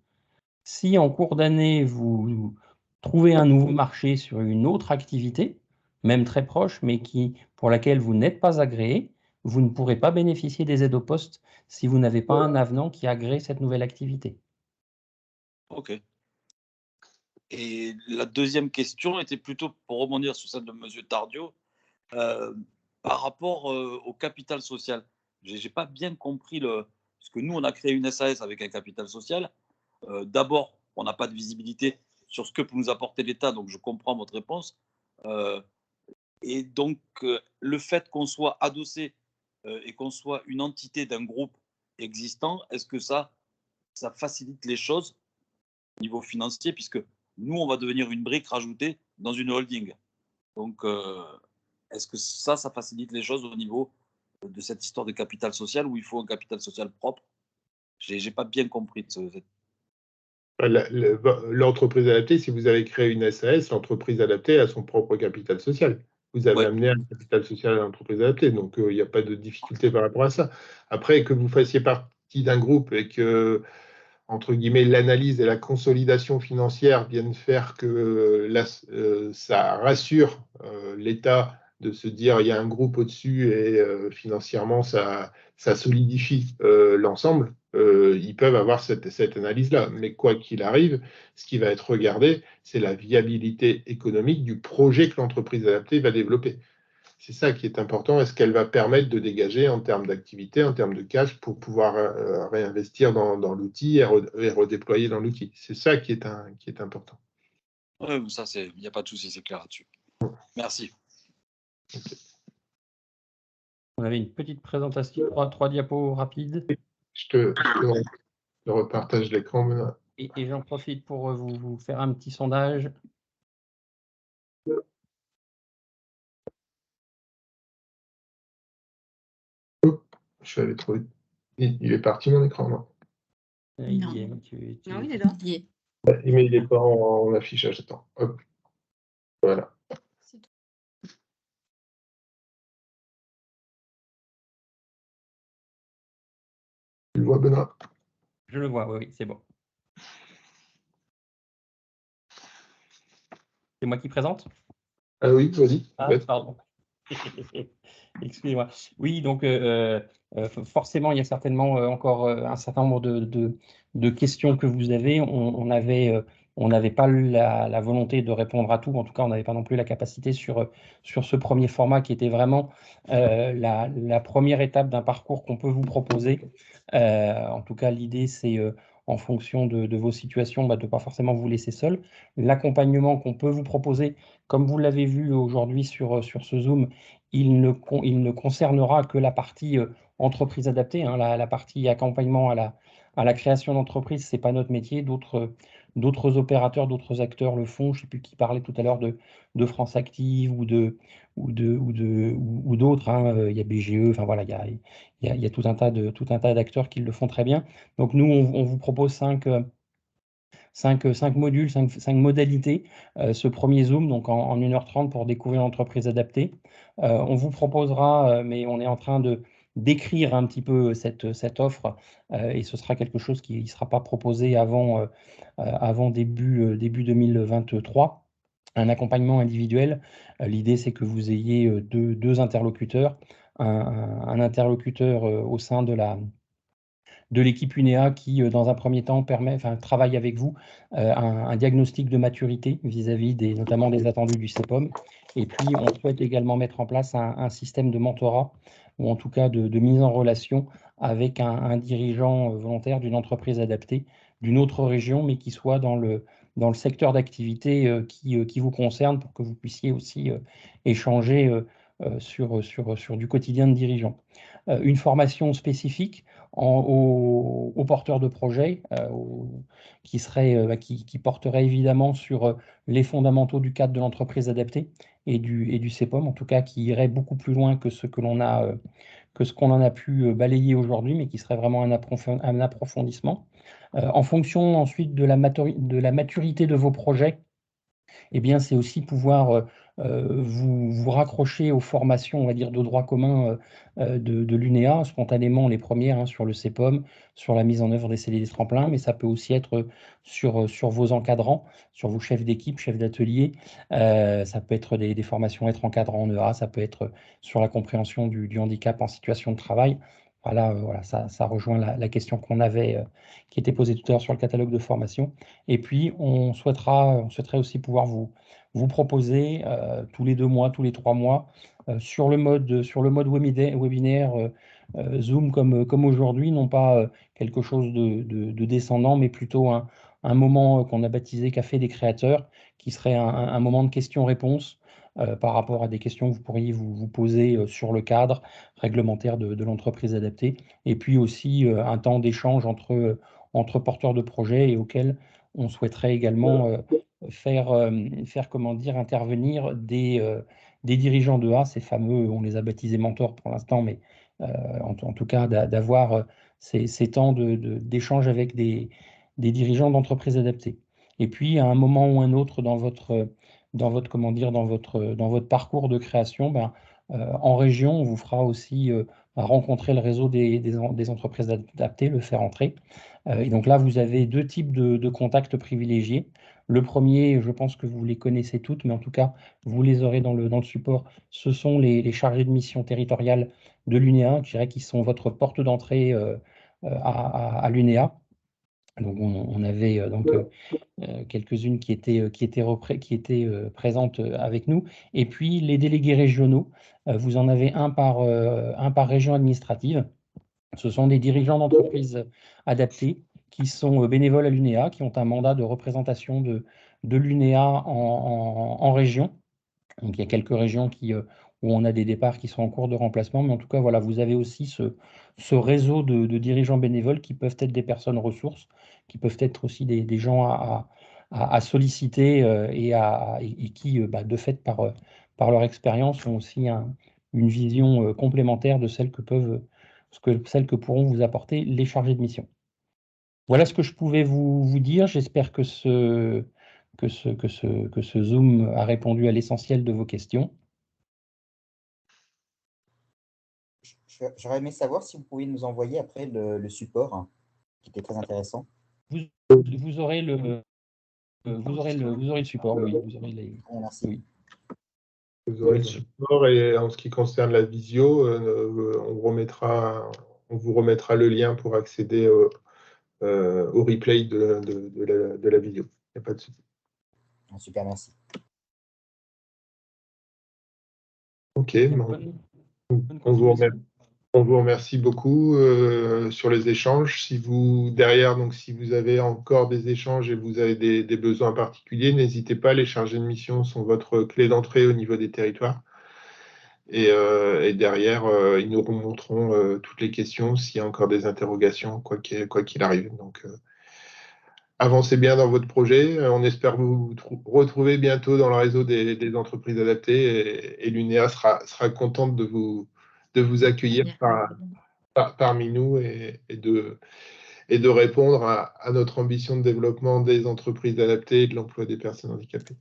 S17: Si en cours d'année, vous trouvez un nouveau marché sur une autre activité, même très proche, mais pour laquelle vous n'êtes pas agréé, vous ne pourrez pas bénéficier des aides au poste si vous n'avez pas un avenant qui agrée cette nouvelle activité.
S10: OK. Et la deuxième question était plutôt pour rebondir sur celle de M. Tardieu, par rapport au capital social. Je n'ai pas bien compris parce que nous, on a créé une SAS avec un capital social. D'abord, on n'a pas de visibilité sur ce que peut nous apporter l'État, donc je comprends votre réponse. Et donc, le fait qu'on soit adossé et qu'on soit une entité d'un groupe existant, est-ce que ça facilite les choses au niveau financier, puisque nous, on va devenir une brique rajoutée dans une holding. Donc, est-ce que ça facilite les choses au niveau de cette histoire de capital social où il faut un capital social propre? J'ai pas bien compris.
S1: L'entreprise adaptée, si vous avez créé une SAS, l'entreprise adaptée a son propre capital social. Vous avez amené un capital social à l'entreprise adaptée, donc il n'y a pas de difficulté par rapport à ça. Après, que vous fassiez partie d'un groupe et que, entre guillemets, l'analyse et la consolidation financière viennent faire que ça rassure l'État de se dire il y a un groupe au-dessus et financièrement ça solidifie l'ensemble, ils peuvent avoir cette analyse-là. Mais quoi qu'il arrive, ce qui va être regardé, c'est la viabilité économique du projet que l'entreprise adaptée va développer. C'est ça qui est important. Est-ce qu'elle va permettre de dégager en termes d'activité, en termes de cash, pour pouvoir réinvestir dans l'outil et redéployer dans l'outil? C'est ça qui est important.
S10: Oui, ça, il n'y a pas de souci, c'est clair là-dessus. Merci.
S1: Okay.
S17: On avait une petite présentation, trois diapos rapides.
S1: Je te repartage l'écran maintenant.
S17: Et j'en profite pour vous faire un petit sondage.
S1: Je suis allé trop vite. Il est parti mon écran, non?
S17: Il y est.
S7: Non, il est là.
S1: Mais il n'est pas en affichage. Attends. Hop. Voilà. vois, Benoît?
S17: Je le vois, oui, c'est bon. C'est moi qui présente?
S1: Oui, vas-y.
S17: Ah, pardon. Excusez-moi. Oui, donc forcément, il y a certainement encore un certain nombre de questions que vous avez. On n'avait pas la volonté de répondre à tout. En tout cas, on n'avait pas non plus la capacité sur ce premier format qui était vraiment la première étape d'un parcours qu'on peut vous proposer. En tout cas, l'idée, c'est en fonction de vos situations, de ne pas forcément vous laisser seul. L'accompagnement qu'on peut vous proposer, comme vous l'avez vu aujourd'hui sur ce Zoom, il ne concernera que la partie entreprise adaptée, hein, la partie accompagnement à la création d'entreprise, ce n'est pas notre métier. D'autres opérateurs, d'autres acteurs le font. Je ne sais plus qui parlait tout à l'heure de France Active ou d'autres. Hein. Il y a BGE, enfin voilà, il y a tout un tas d'acteurs qui le font très bien. Donc nous, on vous propose 5 modules, 5 modalités. Ce premier Zoom, donc en 1h30 pour découvrir l'entreprise adaptée. On vous proposera, mais on est en train d'écrire un petit peu cette offre et ce sera quelque chose qui ne sera pas proposé avant début 2023. Un accompagnement individuel. L'idée, c'est que vous ayez deux interlocuteurs, un interlocuteur au sein de l'équipe UNEA qui, dans un premier temps, travaille avec vous un diagnostic de maturité vis-à-vis notamment des attendus du CEPOM. Et puis, on souhaite également mettre en place un système de mentorat, ou en tout cas de mise en relation avec un dirigeant volontaire d'une entreprise adaptée, d'une autre région, mais qui soit dans le secteur d'activité qui vous concerne, pour que vous puissiez aussi échanger sur du quotidien de dirigeant. Une formation spécifique aux porteurs de projets qui porterait évidemment sur les fondamentaux du cadre de l'entreprise adaptée et du CEPOM, en tout cas qui irait beaucoup plus loin que ce qu'on en a pu balayer aujourd'hui, mais qui serait vraiment un approfondissement. En fonction ensuite de la maturité de vos projets, eh bien, c'est aussi pouvoir vous raccrocher aux formations, on va dire, de droit commun de l'UNEA, spontanément les premières, hein, sur le CEPOM, sur la mise en œuvre des CDD tremplins, mais ça peut aussi être sur vos encadrants, sur vos chefs d'équipe, chefs d'atelier. Ça peut être des formations être encadrant en EA, ça peut être sur la compréhension du handicap en situation de travail. Voilà, ça rejoint la question qu'on avait, qui était posée tout à l'heure sur le catalogue de formation. Et puis, on souhaiterait aussi pouvoir vous proposer tous les 2 mois, tous les 3 mois, sur le mode webinaire Zoom comme aujourd'hui, non pas quelque chose de descendant, mais plutôt un moment qu'on a baptisé Café des créateurs, qui serait un moment de questions-réponses par rapport à des questions que vous pourriez vous poser sur le cadre réglementaire de l'entreprise adaptée, et puis aussi un temps d'échange entre porteurs de projets et auquel on souhaiterait également faire intervenir des dirigeants de A, ces fameux, on les a baptisés mentors pour l'instant, mais en tout cas d'avoir ces temps d'échange avec des dirigeants d'entreprises adaptées. Et puis, à un moment ou un autre dans votre parcours de création, en région, on vous fera aussi rencontrer le réseau des entreprises adaptées, le faire entrer. Et donc là, vous avez 2 types de contacts privilégiés. Le premier, je pense que vous les connaissez toutes, mais en tout cas, vous les aurez dans le support. Ce sont les chargés de mission territoriale de l'UNEA, je dirais, qui sont votre porte d'entrée à l'UNEA. Donc, on avait quelques-unes qui étaient présentes avec nous. Et puis, les délégués régionaux, vous en avez un par région administrative. Ce sont des dirigeants d'entreprises adaptées qui sont bénévoles à l'UNEA, qui ont un mandat de représentation de l'UNEA en région. Donc, il y a quelques régions où on a des départs qui sont en cours de remplacement, mais en tout cas, voilà, vous avez aussi ce réseau de dirigeants bénévoles qui peuvent être des personnes ressources, qui peuvent être aussi des gens à solliciter et qui, de fait, par leur expérience, ont aussi une vision complémentaire de celle que pourront vous apporter les chargés de mission. Voilà ce que je pouvais vous dire. J'espère que ce Zoom a répondu à l'essentiel de vos questions.
S14: j'aurais aimé savoir si vous pouviez nous envoyer après le support, hein, qui était très intéressant.
S17: Vous aurez le support, oui. Vous aurez les...
S14: Merci.
S17: Oui.
S1: Vous aurez le support et en ce qui concerne la visio, on vous remettra le lien pour accéder au replay de la vidéo. Il n'y a pas de souci.
S14: Super, merci.
S1: Ok, on vous remercie beaucoup sur les échanges. Si vous avez encore des échanges et vous avez des besoins particuliers, n'hésitez pas, les chargés de mission sont votre clé d'entrée au niveau des territoires. Et derrière, ils nous remonteront toutes les questions s'il y a encore des interrogations, quoi qu'il arrive. Donc, avancez bien dans votre projet. On espère vous retrouver bientôt dans le réseau des entreprises adaptées et l'UNEA sera contente de vous accueillir parmi nous et de répondre à notre ambition de développement des entreprises adaptées et de l'emploi des personnes handicapées.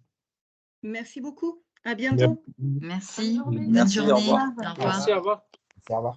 S16: Merci beaucoup. À bientôt.
S3: Merci.
S10: Merci, au revoir.
S3: Au revoir.
S13: Merci, au revoir.
S14: Au revoir.